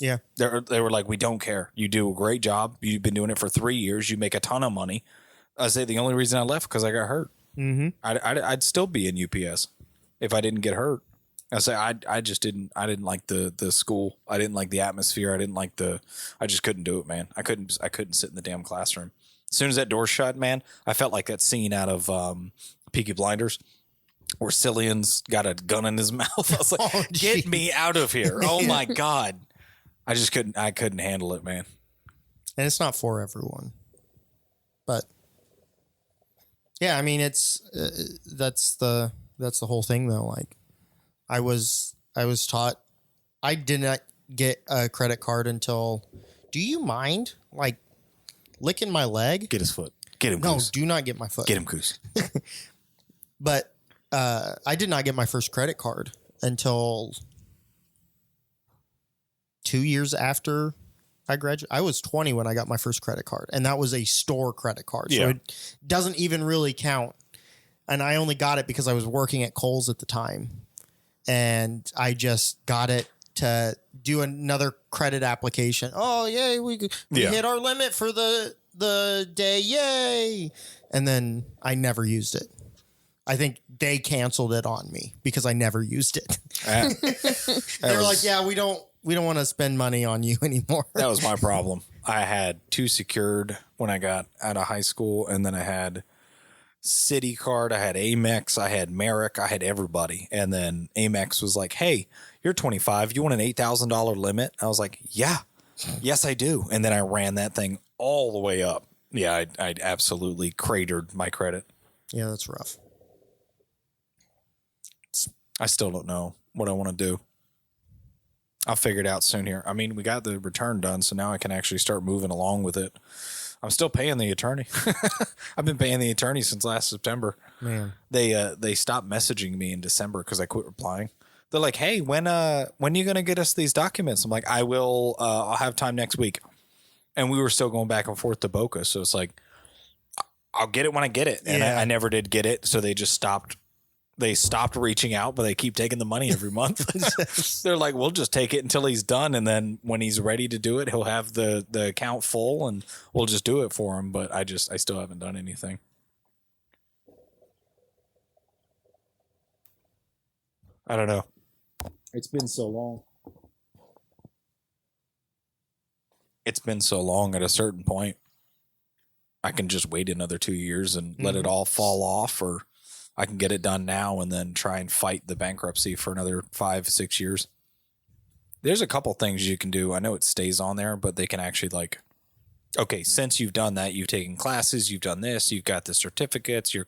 Yeah. They were like, we don't care. You do a great job. You've been doing it for 3 years. You make a ton of money. I say the only reason I left because I got hurt. Mm-hmm. I'd still be in UPS if I didn't get hurt. I say I just didn't like the school. I didn't like the atmosphere. I just couldn't do it, man. I couldn't sit in the damn classroom. As soon as that door shut, man, I felt like that scene out of Peaky Blinders where Cillian's got a gun in his mouth. I was like, get me out of here. Oh my God. I couldn't handle it, man. And it's not for everyone, but yeah, I mean, it's, that's the whole thing though. Like I was taught, I did not get a credit card until, do you mind like licking my leg? Get his foot. Get him. No, Goose. do not get my foot. Get him, Goose. But I did not get my first credit card until 2 years after I graduated. I was 20 when I got my first credit card, and that was a store credit card. So it doesn't even really count. And I only got it because I was working at Kohl's at the time. And I just got it to do another credit application. Oh, yay, we hit our limit for the day. Yay. And then I never used it. I think they canceled it on me because I never used it. They were like, yeah, we don't want to spend money on you anymore. That was my problem. I had 2 secured when I got out of high school, and then I had Citi Card, I had Amex, I had Merrick, I had everybody. And then Amex was like, hey, you're 25. You want an $8,000 limit? I was like, yeah, yes, I do. And then I ran that thing all the way up. Yeah, I absolutely cratered my credit. Yeah, that's rough. I still don't know what I want to do. I'll figure it out soon here. I mean, we got the return done, so now I can actually start moving along with it. I'm still paying the attorney. I've been paying the attorney since last September. Man, they stopped messaging me in December because I quit replying. They're like, "Hey, when are you gonna get us these documents?" I'm like, "I will. I'll have time next week." And we were still going back and forth to Boca, so it's like, I'll get it when I get it, and I never did get it. So they just stopped. They stopped reaching out, but they keep taking the money every month. They're like, we'll just take it until he's done. And then when he's ready to do it, he'll have the account full and we'll just do it for him. But I still haven't done anything. I don't know. It's been so long. It's been so long. At a certain point, I can just wait another 2 years and let it all fall off, or I can get it done now and then try and fight the bankruptcy for another 5-6 years. There's a couple things you can do. I know it stays on there, but they can actually like, okay, since you've done that, you've taken classes, you've done this, you've got the certificates, you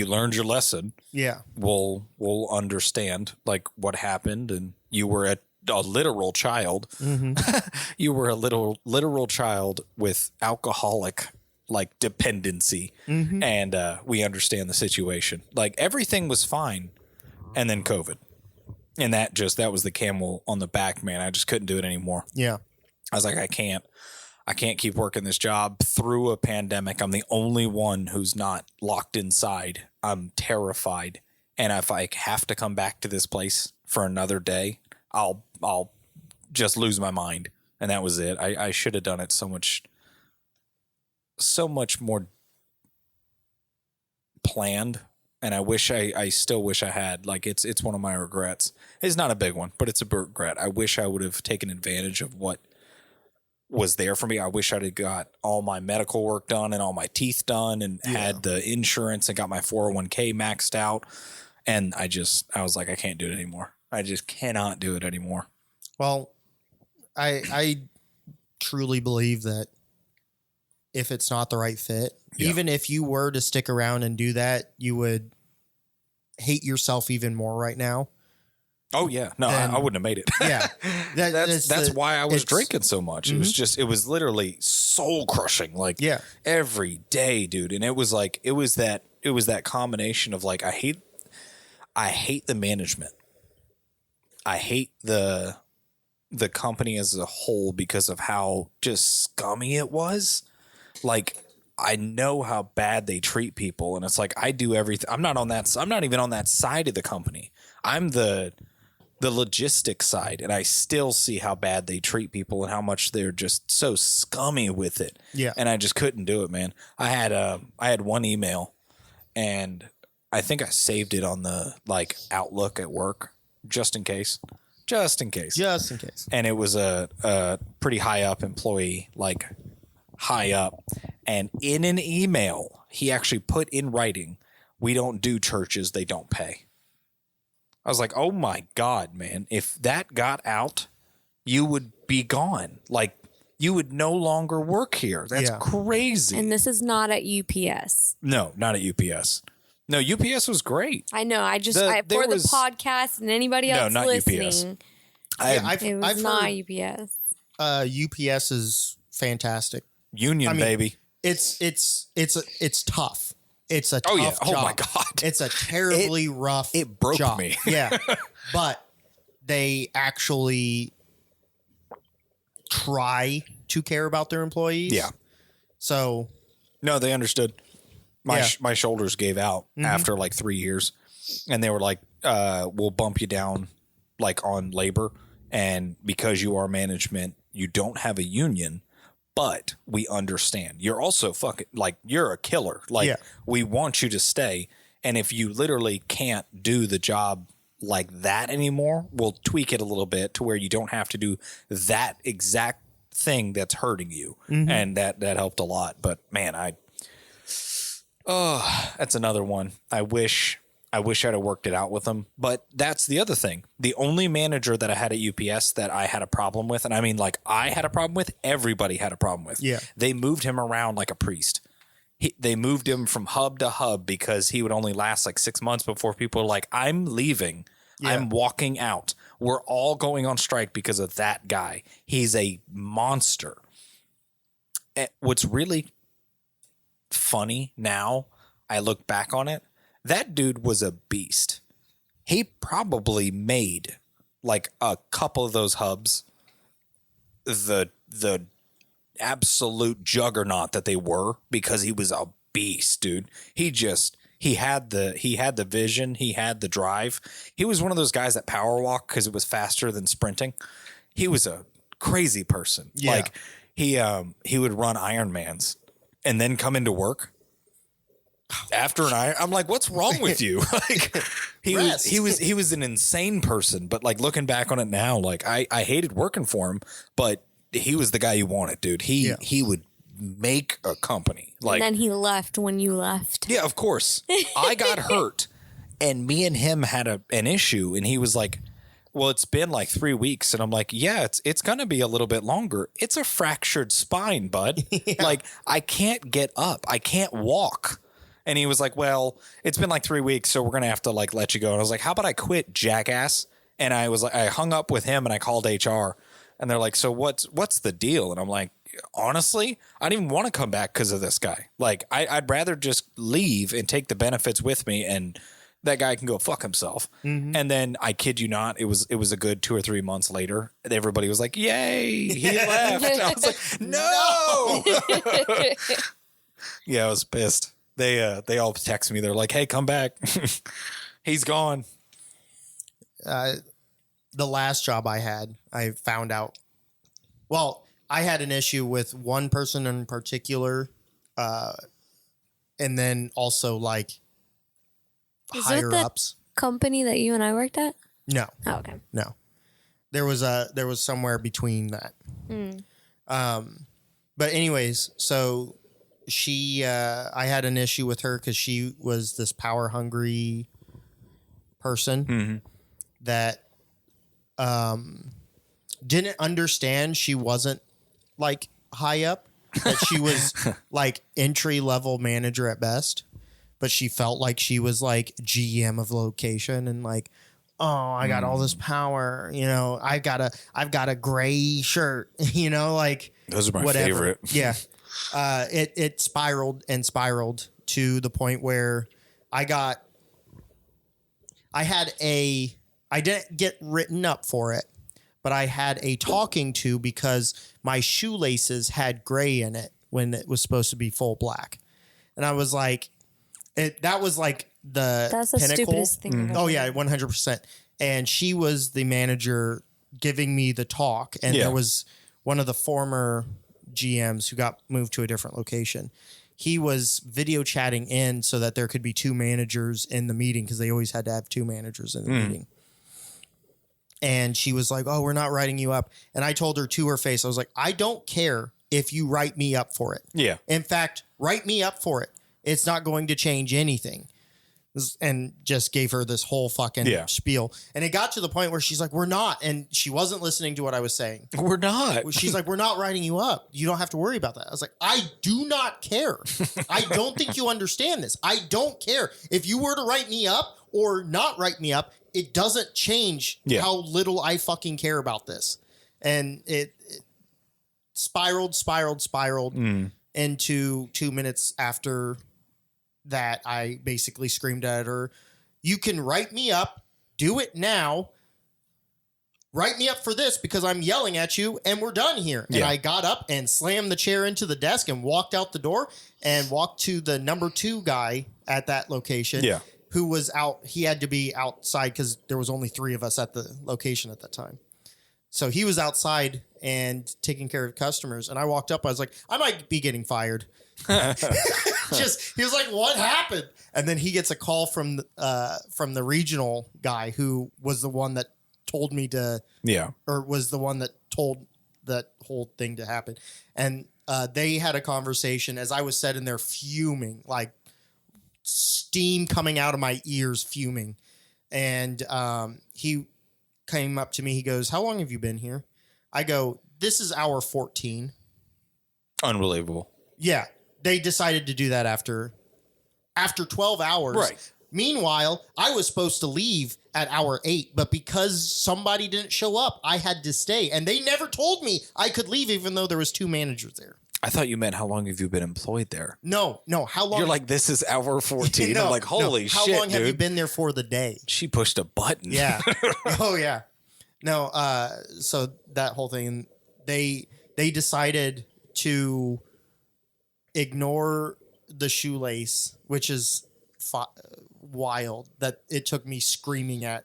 learned your lesson. Yeah. We'll understand like what happened, and you were a literal child. Mm-hmm. You were a literal child with alcoholic like dependency, and we understand the situation. Like everything was fine and then COVID. And that was the camel on the back, man. I just couldn't do it anymore. Yeah. I was like, I can't keep working this job through a pandemic. I'm the only one who's not locked inside. I'm terrified. And if I have to come back to this place for another day, I'll just lose my mind. And that was it. I should have done it so much more planned. And I still wish I had. Like, it's one of my regrets. It's not a big one, but it's a regret. I wish I would have taken advantage of what was there for me. I wish I'd have got all my medical work done and all my teeth done and had the insurance and got my 401k maxed out. And I was like, I can't do it anymore. I just cannot do it anymore. Well, I truly believe that if it's not the right fit, even if you were to stick around and do that, you would hate yourself even more right now. Oh yeah. No, I wouldn't have made it. Yeah. That's why I was drinking so much. Mm-hmm. It was literally soul crushing. Like every day, dude. And it was that combination of like, I hate the management. I hate the company as a whole because of how just scummy it was. Like, I know how bad they treat people, and it's like, I do everything. I'm not even on that side of the company. I'm the logistics side, and I still see how bad they treat people and how much they're just so scummy with it. Yeah. And I just couldn't do it, man. I had one email, and I think I saved it on the like Outlook at work just in case. And it was a pretty high up employee, like high up. And in an email, he actually put in writing, "We don't do churches, they don't pay." I was like, oh my God, man. If that got out, you would be gone. Like, you would no longer work here. That's crazy. And this is not at UPS. No, not at UPS. No, UPS was great. I know. For the podcast and anybody else not listening. UPS. It was not UPS. UPS is fantastic. Union, baby. It's tough. It's a tough job. Oh my God. It's a terribly rough job. It broke me. Yeah. But they actually try to care about their employees. Yeah. So. No, they understood. My shoulders gave out after like 3 years. And they were like, we'll bump you down like on labor. And because you are management, you don't have a union. But we understand. You're also fucking, like, you're a killer. Like, we want you to stay. And if you literally can't do the job like that anymore, we'll tweak it a little bit to where you don't have to do that exact thing that's hurting you. Mm-hmm. And that helped a lot. But, man, that's another one. I wish I'd have worked it out with them. But that's the other thing. The only manager that I had at UPS that I had a problem with, and I mean, like, I had a problem with, everybody had a problem with. Yeah. They moved him around like a priest. They moved him from hub to hub because he would only last like 6 months before people were like, I'm leaving. Yeah. I'm walking out. We're all going on strike because of that guy. He's a monster. And what's really funny now, I look back on it, that dude was a beast. He probably made like a couple of those hubs the absolute juggernaut that they were because he was a beast, dude. He had the vision, he had the drive. He was one of those guys that power walk because it was faster than sprinting. He was a crazy person. Yeah. Like he would run Ironmans and then come into work after I'm like, what's wrong with you? Like, he was an insane person. But like, looking back on it now, like I hated working for him, but he was the guy you wanted, dude. He would make a company. Like, and then he left when you left. Yeah, of course. I got hurt, and me and him had an issue, and he was like, well, it's been like 3 weeks. And I'm like, yeah, it's going to be a little bit longer. It's a fractured spine, bud. Yeah. Like, I can't get up. I can't walk. And he was like, well, it's been like 3 weeks, so we're going to have to like let you go. And I was like, how about I quit, jackass? And I was like, I hung up with him and I called HR, and they're like, so what's the deal? And I'm like, honestly, I didn't even want to come back because of this guy. Like, I'd rather just leave and take the benefits with me and that guy can go fuck himself. Mm-hmm. And then I kid you not, it was a good 2 or 3 months later. Everybody was like, yay, he left. I was like, no. Yeah, I was pissed. They all text me. They're like, hey, come back. He's gone. The last job I had, I found out. Well, I had an issue with one person in particular, and then also like Is higher it the ups. company that you and I worked at? No, Oh, okay. no. There was somewhere between that. But anyways, so she, I had an issue with her because she was this power hungry person that didn't understand she wasn't like high up, that she was like entry level manager at best, but she felt like she was like GM of location and like, oh, I got all this power, you know, I've got a gray shirt, you know, like those are my whatever. favorite. Yeah. It spiraled and spiraled to the point where I didn't get written up for it, but I had a talking to because my shoelaces had gray in it when it was supposed to be full black. And I was like, that was like That's the pinnacle. stupidest thing. Oh yeah, 100%. And she was the manager giving me the talk. And there was one of the former GMs who got moved to a different location. He was video chatting in so that there could be 2 managers in the meeting, because they always had to have 2 managers in the meeting. And she was like, oh, we're not writing you up. And I told her to her face, I was like, I don't care if you write me up for it. Yeah. In fact, write me up for it. It's not going to change anything. And just gave her this whole fucking spiel. And it got to the point where she's like, we're not. And she wasn't listening to what I was saying. We're not. She's like, we're not writing you up. You don't have to worry about that. I was like, I do not care. I don't think you understand this. I don't care. If you were to write me up or not write me up, it doesn't change how little I fucking care about this. And it spiraled into 2 minutes after that. I basically screamed at her, you can write me up, do it now. Write me up for this because I'm yelling at you and we're done here. And I got up and slammed the chair into the desk and walked out the door and walked to the number 2 guy at that location. Yeah. Who was out. He had to be outside because there was only 3 of us at the location at that time. So he was outside and taking care of customers. And I walked up. I was like, I might be getting fired. He was like, what happened? And then he gets a call from the regional guy who was the one that told me to, or was the one that told that whole thing to happen. And they had a conversation as I was sitting there fuming, like steam coming out of my ears, fuming. And he came up to me. He goes, how long have you been here? I go, this is hour 14. Unbelievable. Yeah. They decided to do that after 12 hours. Right. Meanwhile, I was supposed to leave at hour 8, but because somebody didn't show up, I had to stay. And they never told me I could leave, even though there was 2 managers there. I thought you meant how long have you been employed there? No. How long? You're like, this is hour 14. No, I'm like, holy shit, How long have dude. you been there for the day? She pushed a button. Yeah. Oh, yeah. No, so that whole thing, they decided to ignore the shoelace, which is wild that it took me screaming at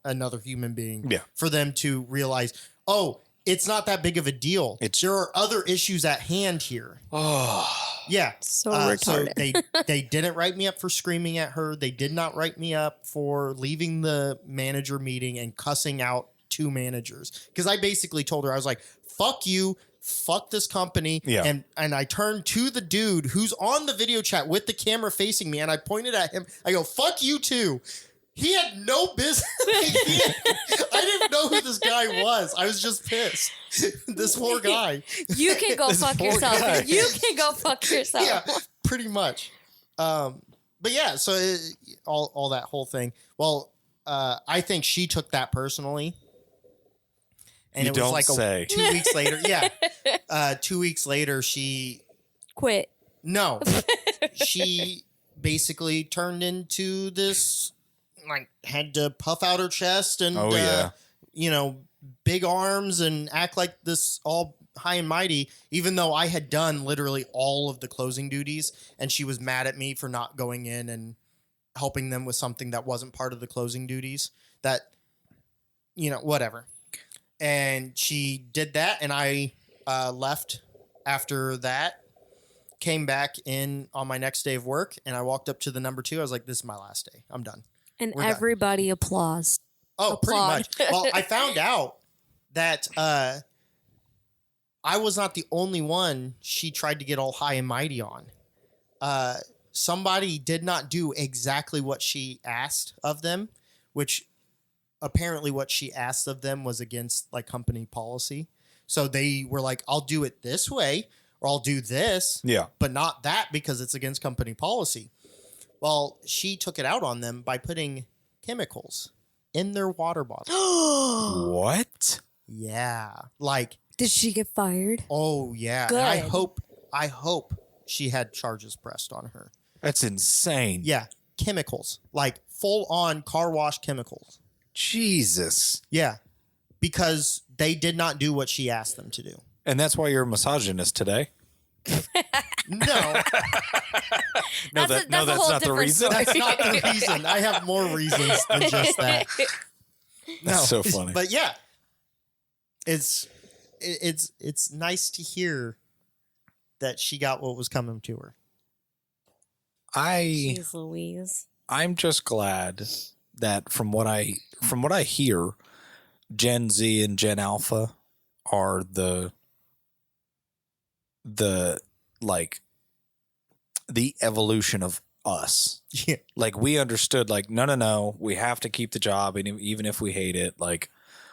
another human being for them to realize, oh, it's not that big of a deal. There are other issues at hand here. Oh, yeah. So retarded. So they didn't write me up for screaming at her. They did not write me up for leaving the manager meeting and cussing out 2 managers. Because I basically told her, I was like, fuck you. Fuck this company. Yeah. And I turned to the dude who's on the video chat with the camera facing me, and I pointed at him. I go, fuck you too. He had no business. I didn't know who this guy was. I was just pissed. This poor guy. You can go fuck yourself. Guy. You can go fuck yourself. Yeah, pretty much. But yeah, so all that whole thing. Well, I think she took that personally. And you it was don't like say. 2 weeks later. Yeah. 2 weeks later, she quit. No. She basically turned into this like had to puff out her chest and you know, big arms and act like this all high and mighty, even though I had done literally all of the closing duties, and she was mad at me for not going in and helping them with something that wasn't part of the closing duties. That, you know, whatever. And she did that, and I left after that. Came back in on my next day of work, and I walked up to the number 2. I was like, "This is my last day. I'm done." And everybody applauds. Oh, pretty much. Well, I found out that I was not the only one she tried to get all high and mighty on. Somebody did not do exactly what she asked of them, which apparently what she asked of them was against like company policy. So they were like, "I'll do it this way, or I'll do this, but not that because it's against company policy." Well, she took it out on them by putting chemicals in their water bottle. What? Yeah. Like, did she get fired? Oh, yeah. Good. And I hope she had charges pressed on her. That's insane. Yeah. Chemicals. Like full on car wash chemicals. Jesus. Yeah. Because they did not do what she asked them to do. And that's why you're a misogynist today? No. That's not the reason. That's not the reason. I have more reasons than just that. No. That's so funny. But yeah. It's nice to hear that she got what was coming to her. Jeez Louise. I'm just glad that from what I hear, Gen Z and Gen Alpha are the evolution of us. Yeah. Like we understood like no, we have to keep the job, and even if we hate it, like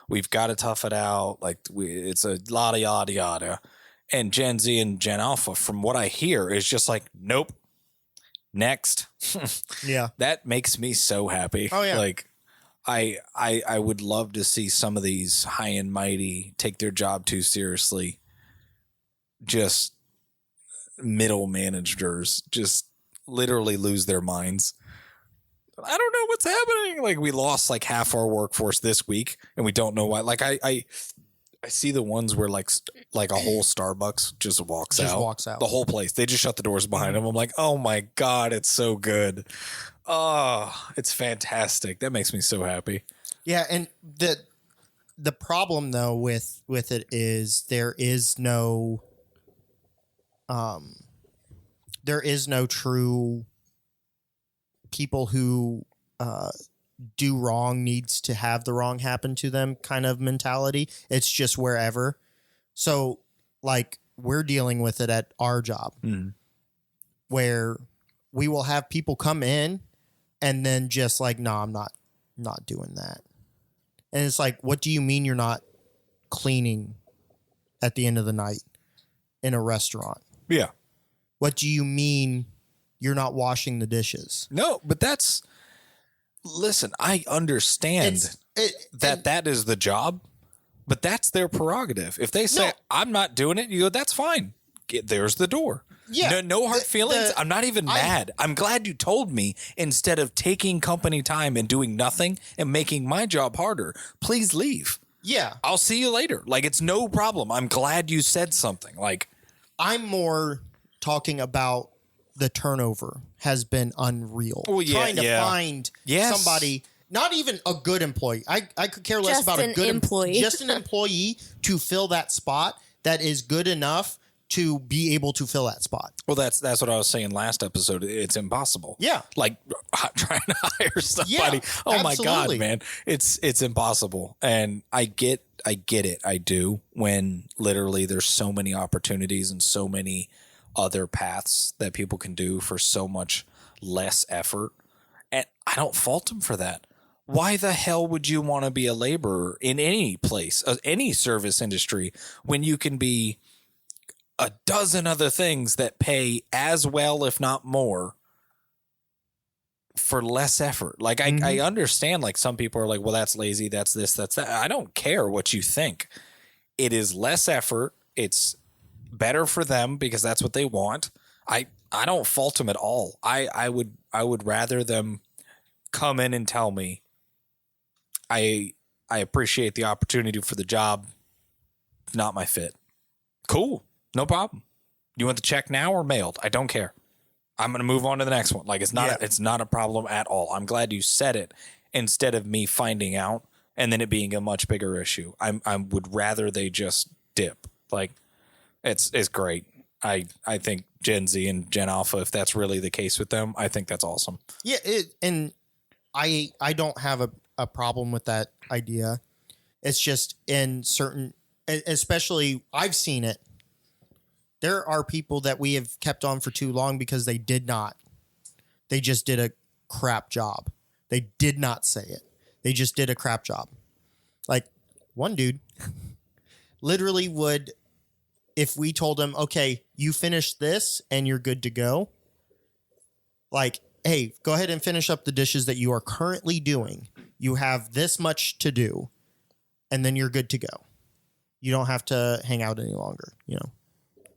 we've got to tough it out. Like it's a lot of yada yada. And Gen Z and Gen Alpha, from what I hear, is just like, nope, next. Yeah. That makes me so happy. Oh yeah. Like I would love to see some of these high and mighty take their job too seriously. Just middle managers just literally lose their minds. I don't know what's happening. Like we lost like half our workforce this week, and we don't know why. Like I see the ones where like a whole Starbucks just walks out. The whole place. They just shut the doors behind them. I'm like, oh my God, it's so good. Oh, it's fantastic. That makes me so happy. Yeah, and the problem though with it is there is no true people who do wrong needs to have the wrong happen to them kind of mentality. It's just wherever. So like we're dealing with it at our job where we will have people come in and then just like, no, I'm not doing that. And it's like, what do you mean you're not cleaning at the end of the night in a restaurant? Yeah. What do you mean you're not washing the dishes? No, but listen, I understand that is the job, but that's their prerogative. If they say, I'm not doing it, you go, that's fine. There's the door. Yeah. No hard feelings. I'm not even mad. I'm glad you told me instead of taking company time and doing nothing and making my job harder. Please leave. Yeah. I'll see you later. Like, it's no problem. I'm glad you said something. Like, I'm more talking about the turnover has been unreal. Well, yeah, trying to find somebody, not even a good employee. I could care less about a good employee. Just an employee to fill that spot that is good enough to be able to fill that spot. Well, that's what I was saying last episode. It's impossible. Yeah. Like trying to hire somebody. Yeah, oh my God, man. It's impossible. And I get it. I do, when literally there's so many opportunities and so many other paths that people can do for so much less effort. And I don't fault them for that. Why the hell would you want to be a laborer in any place, any service industry, when you can be a dozen other things that pay as well, if not more, for less effort? Like, I understand, like, some people are like, well, that's lazy, that's this, that's that. I don't care what you think. It is less effort. It's better for them because that's what they want. I don't fault them at all. I would rather them come in and tell me, I appreciate the opportunity for the job, not my fit. Cool. No problem. You want the check now or mailed? I don't care. I'm going to move on to the next one. Like, it's not a problem at all. I'm glad you said it instead of me finding out and then it being a much bigger issue. I would rather they just dip. Like, it's great. I think Gen Z and Gen Alpha, if that's really the case with them, I think that's awesome. Yeah, and I don't have a problem with that idea. It's just in certain, especially I've seen it. There are people that we have kept on for too long because they did not. They just did a crap job. They did not say it. They just did a crap job. Like one dude literally would, if we told him, okay, you finish this and you're good to go. Like, hey, go ahead and finish up the dishes that you are currently doing. You have this much to do and then you're good to go. You don't have to hang out any longer,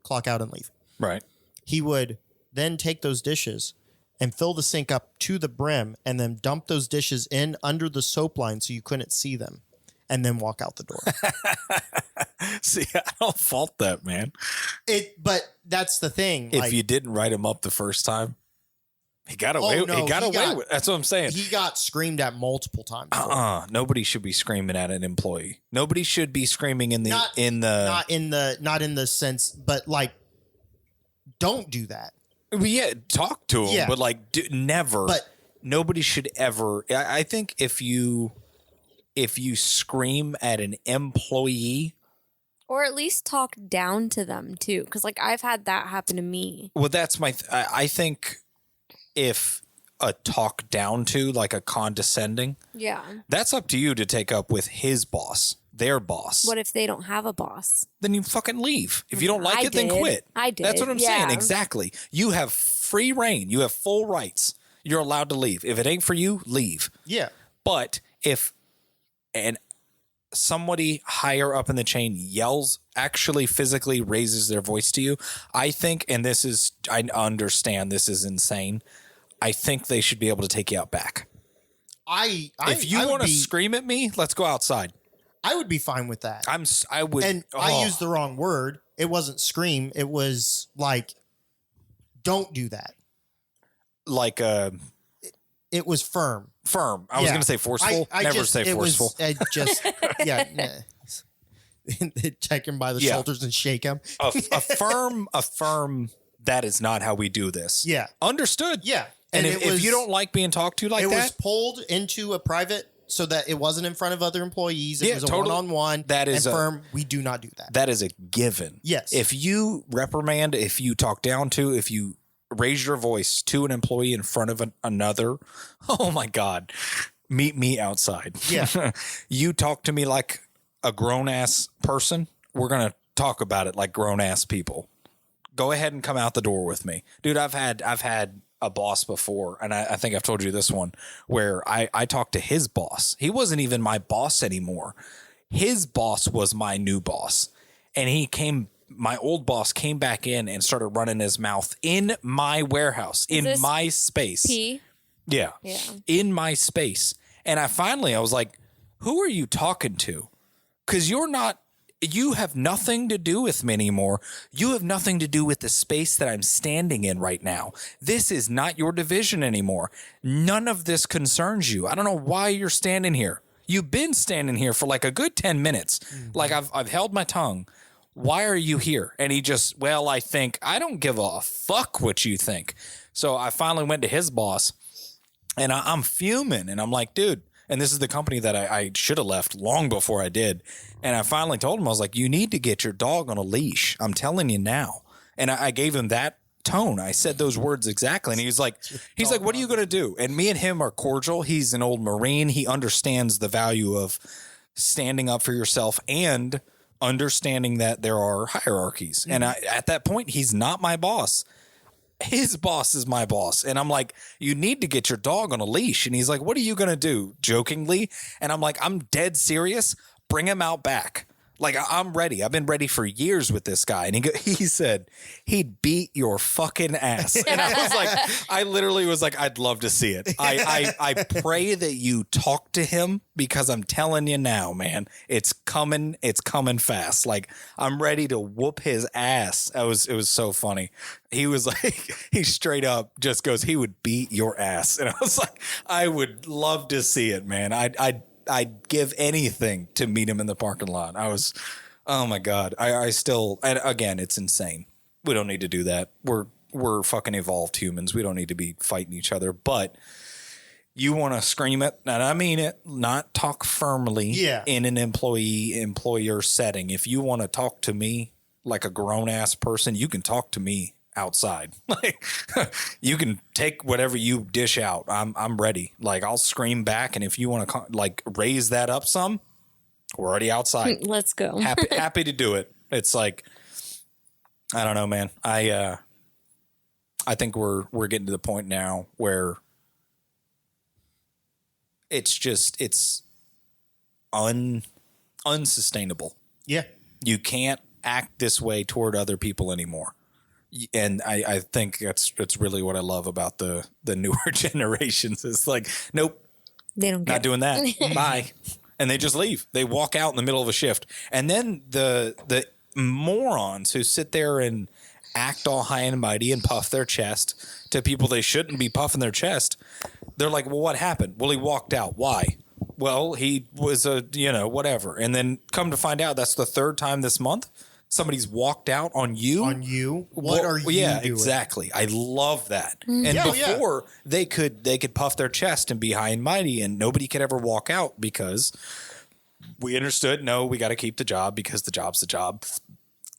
clock out and leave. Right. He would then take those dishes and fill the sink up to the brim and then dump those dishes in under the soap line so you couldn't see them and then walk out the door. See, I don't fault that, man. But that's the thing. If you didn't write him up the first time, he got away. He got away with. That's what I'm saying. He got screamed at multiple times. Nobody should be screaming at an employee. Nobody should be screaming not in the sense, but like, don't do that. Well, yeah, talk to him, but like, never. But nobody should ever. I think if you scream at an employee, or at least talk down to them too, because like I've had that happen to me. Well, that's my. I think. If a talk down to, like a condescending, that's up to you to take up with his boss, their boss. What if they don't have a boss? Then you fucking leave. If you don't like it, then quit. I did. That's what I'm saying. Exactly. You have free reign. You have full rights. You're allowed to leave. If it ain't for you, leave. Yeah. But if somebody higher up in the chain yells, actually physically raises their voice to you, I think, and I understand this is insane, I think they should be able to take you out back. If you want to scream at me, let's go outside. I would be fine with that. I would. And I used the wrong word. It wasn't scream. It was like, don't do that. Like it was firm. Firm. I was going to say forceful. Never say forceful. Take him by the shoulders and shake him. a firm. That is not how we do this. Yeah. Understood. Yeah. And if you don't like being talked to like that, it was pulled into a private so that it wasn't in front of other employees. It was a one-on-one. That is firm. We do not do that. That is a given. Yes. If you reprimand, if you talk down to, if you raise your voice to an employee in front of another, oh my God, meet me outside. Yeah. You talk to me like a grown ass person. We're going to talk about it like grown ass people. Go ahead and come out the door with me. Dude, I've had a boss before, and I think I've told you this one, where I talked to his boss. He wasn't even my boss anymore. His boss was my new boss. And my old boss came back in and started running his mouth in my warehouse, in my space. Yeah. In my space. And I was like, who are you talking to? Because you have nothing to do with me anymore. You have nothing to do with the space that I'm standing in right now. This is not your division anymore. None of this concerns you. I don't know why you're standing here. You've been standing here for like a good 10 minutes. Mm-hmm. Like I've held my tongue. Why are you here? And he just, I don't give a fuck what you think. So I finally went to his boss and I'm fuming and I'm like, dude, and this is the company that I should have left long before I did. And I finally told him, I was like, you need to get your dog on a leash. I'm telling you now. And I gave him that tone. I said those words exactly. And he's like, what are you going to do? And me and him are cordial. He's an old Marine. He understands the value of standing up for yourself and understanding that there are hierarchies. Mm-hmm. And at that point, he's not my boss. His boss is my boss. And I'm like, you need to get your dog on a leash. And he's like, what are you going to do? Jokingly. And I'm like, I'm dead serious. Bring him out back. Like, I'm ready. I've been ready for years with this guy. And he said he'd beat your fucking ass. And I was like, I literally was like, I'd love to see it. I pray that you talk to him, because I'm telling you now, man, it's coming. It's coming fast. Like, I'm ready to whoop his ass. It was so funny. He was like, he straight up just goes, he would beat your ass. And I was like, I would love to see it, man. I'd give anything to meet him in the parking lot. Oh my God. I still, and again, it's insane. We don't need to do that. We're fucking evolved humans. We don't need to be fighting each other, but you want to scream it. And I mean it, not talk firmly in an employer setting. If you want to talk to me like a grown ass person, you can talk to me outside. Like, you can take whatever you dish out. I'm ready. Like, I'll scream back, and if you want to like raise that up some, we're already outside. Let's go. Happy to do it. It's like, I don't know, man. I think we're getting to the point now where it's unsustainable. Yeah. You can't act this way toward other people anymore. And I think that's really what I love about the newer generations. It's like, nope, they don't not doing that. Bye. And they just leave. They walk out in the middle of a shift. And then the morons who sit there and act all high and mighty and puff their chest to people they shouldn't be puffing their chest. They're like, well, what happened? Well, he walked out. Why? Well, he was whatever. And then come to find out, that's the third time this month somebody's walked out on you. On you? What are you doing? Exactly. I love that. And before they could puff their chest and be high and mighty, and nobody could ever walk out because we understood, no, we got to keep the job because the job's the job.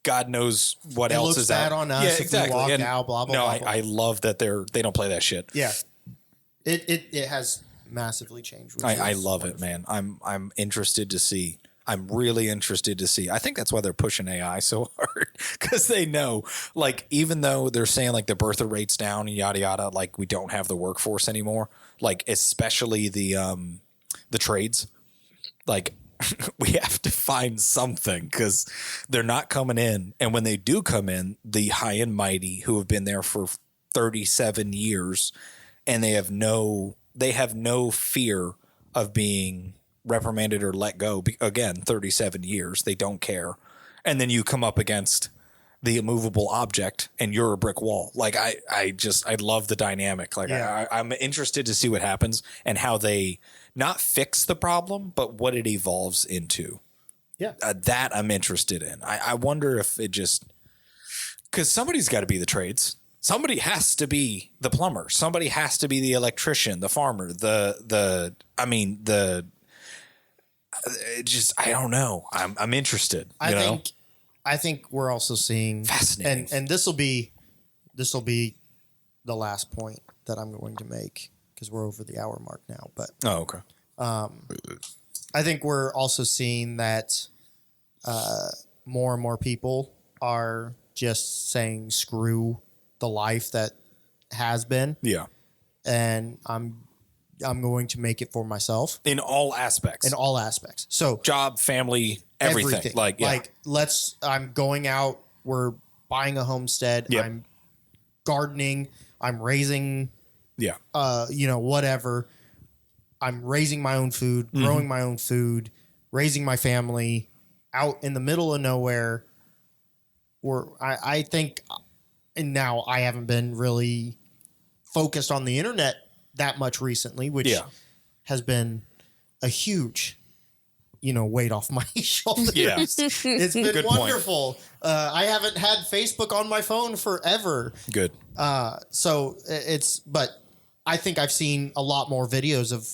God knows what it else looks is bad out. on us if we walk out, blah, blah, no, blah, blah. I love that they don't play that shit. Yeah. It has massively changed. I love it, man. I'm interested to see. I'm really interested to see. I think that's why they're pushing AI so hard, because they know, like, even though they're saying like the birther rate's down and yada yada, like we don't have the workforce anymore, like especially the trades, like we have to find something because they're not coming in. And when they do come in, the high and mighty who have been there for 37 years and they have no fear of being reprimanded or let go. Again, 37 years, they don't care. And then you come up against the immovable object and you're a brick wall. Like I love the dynamic. Like I'm interested to see what happens and how they not fix the problem, but what it evolves into. Yeah. That I'm interested in. I wonder if it just, because somebody's got to be the trades. Somebody has to be the plumber. Somebody has to be the electrician, the farmer, I don't know. I'm interested. I think we're also seeing fascinating, and this will be the last point that I'm going to make because we're over the hour mark now. But okay. I think we're also seeing that more and more people are just saying screw the life that has been. Yeah, and I'm going to make it for myself in all aspects. So job, family, everything. I'm going out. We're buying a homestead. Yep. I'm gardening. I'm raising, whatever. I'm raising my own food, growing my own food, raising my family out in the middle of nowhere. I think, and now I haven't been really focused on the internet that much recently, which has been a huge, weight off my shoulders. Yeah. It's been good wonderful. I haven't had Facebook on my phone forever. Good. But I think I've seen a lot more videos of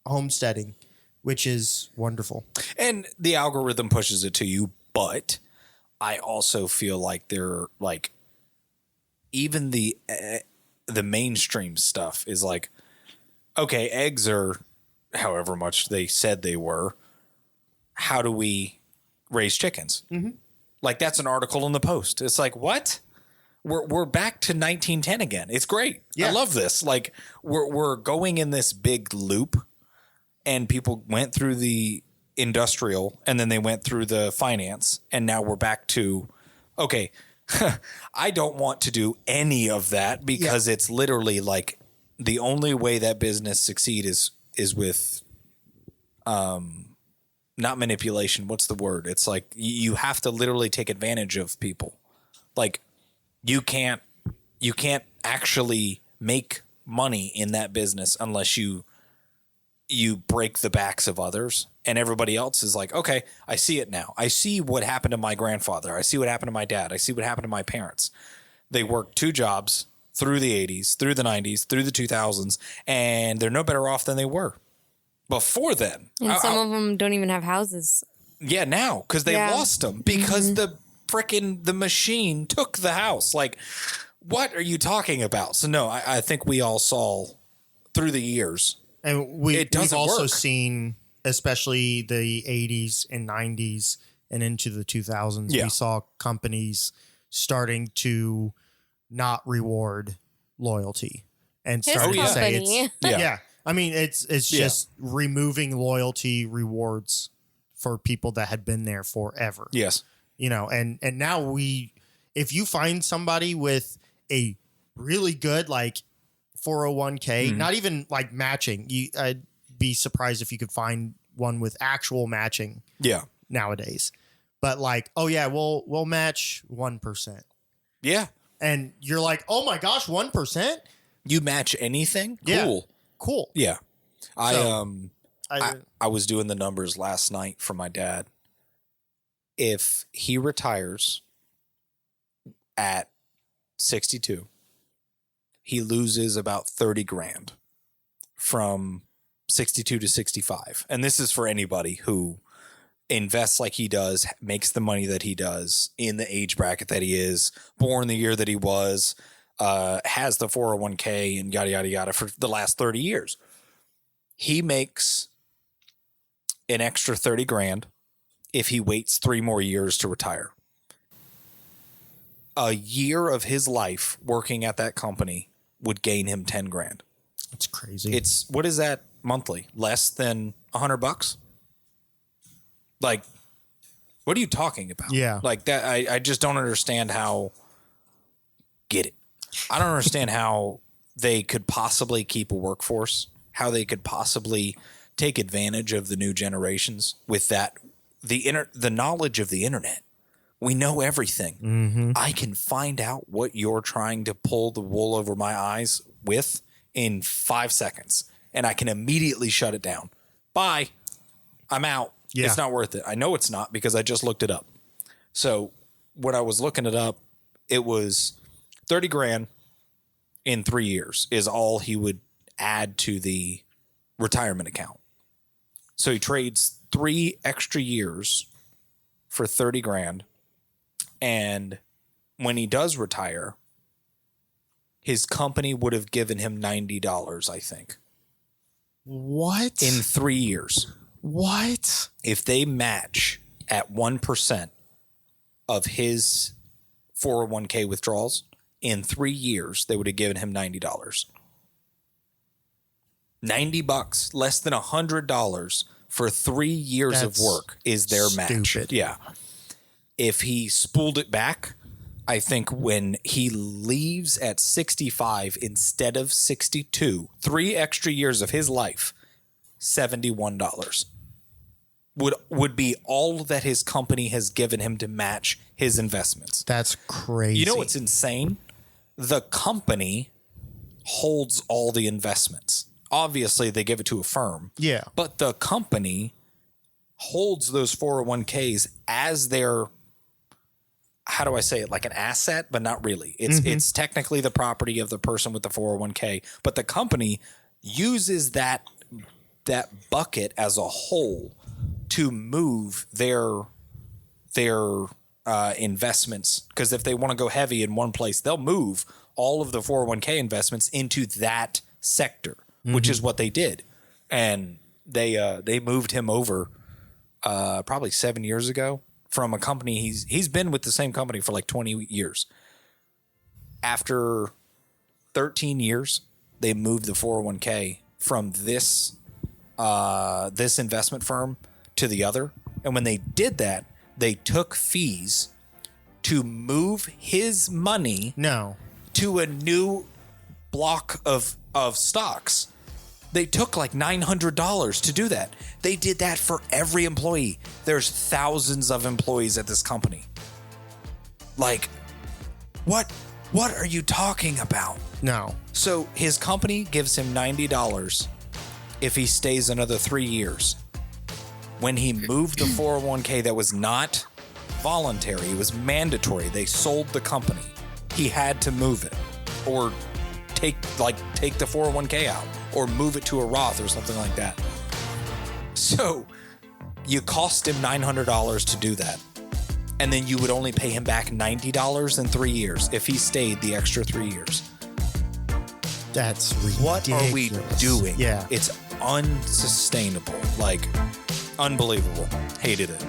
homesteading, which is wonderful. And the algorithm pushes it to you, but I also feel like they're like, even the mainstream stuff is like, okay, eggs are however much they said they were. How do we raise chickens? Mm-hmm. Like, that's an article in the Post. It's like, what? We're back to 1910 again. It's great. Yeah. I love this. Like, we're going in this big loop, and people went through the industrial, and then they went through the finance, and now we're back to, okay, I don't want to do any of that because it's literally like the only way that business succeed is with not manipulation. What's the word? It's like you have to literally take advantage of people. Like you can't actually make money in that business unless you break the backs of others, and everybody else is like, okay, I see it now. I see what happened to my grandfather. I see what happened to my dad. I see what happened to my parents. They worked 2 jobs through the 80s, through the 90s, through the 2000s, and they're no better off than they were before then. And some of them don't even have houses. Yeah, now, because they lost them because the machine took the house. Like, what are you talking about? So no, I think we all saw through the years. And we've also seen, especially the 80s and 90s and into the 2000s, we saw companies starting to not reward loyalty and starting to say it's I mean, it's just removing loyalty rewards for people that had been there forever. Yes. You know, and now if you find somebody with a really good, like 401k, not even like matching, I'd be surprised if you could find one with actual matching. Yeah. Nowadays, but like, oh yeah, we'll match 1%. Yeah. And you're like, oh my gosh, 1%? You match anything? Cool. Yeah. So, I was doing the numbers last night for my dad. If he retires at 62, he loses about 30 grand from 62 to 65. And this is for anybody who invests like he does, makes the money that he does in the age bracket that he is, born the year that he was, has the 401k and yada, yada, yada for the last 30 years. He makes an extra 30 grand if he waits 3 more years to retire. A year of his life working at that company would gain him 10 grand. That's crazy. It's, what is that monthly? Less than $100? Like, what are you talking about? Yeah. Like that. I just don't understand how, get it. I don't understand how they could possibly keep a workforce, how they could possibly take advantage of the new generations with that, the knowledge of the internet. We know everything. Mm-hmm. I can find out what you're trying to pull the wool over my eyes with in 5 seconds, and I can immediately shut it down. Bye. I'm out. Yeah. It's not worth it. I know it's not because I just looked it up. So when I was looking it up, it was 30 grand in 3 years is all he would add to the retirement account. So he trades 3 extra years for 30 grand. And when he does retire, his company would have given him $90, I think. What? In 3 years. What? If they match at 1% of his 401k withdrawals, in 3 years, they would have given him $90. $90, less than $100 for 3 years of work is their match. Stupid. Yeah. If he spooled it back, I think when he leaves at 65 instead of 62, 3 extra years of his life, $71 would be all that his company has given him to match his investments. That's crazy. You know what's insane? The company holds all the investments. Obviously, they give it to a firm. Yeah. But the company holds those 401ks as their, how do I say it, like an asset, but not really. It's technically the property of the person with the 401k, but the company uses that bucket as a whole to move their investments. Because if they want to go heavy in one place, they'll move all of the 401k investments into that sector, which is what they did. And they moved him over probably 7 years ago from a company. He's been with the same company for like 20 years. After 13 years, they moved the 401k from this investment firm to the other. And when they did that, they took fees to move his money to a new block of stocks. They took like $900 to do that. They did that for every employee. There's thousands of employees at this company. Like, what are you talking about? No. So his company gives him $90 if he stays another 3 years. When he moved the 401k that was not voluntary, it was mandatory. They sold the company. He had to move it or take the 401k out or move it to a Roth or something like that. So you cost him $900 to do that. And then you would only pay him back $90 in 3 years if he stayed the extra 3 years. That's ridiculous. What are we doing? Yeah. It's unsustainable. Like, unbelievable. Hated it.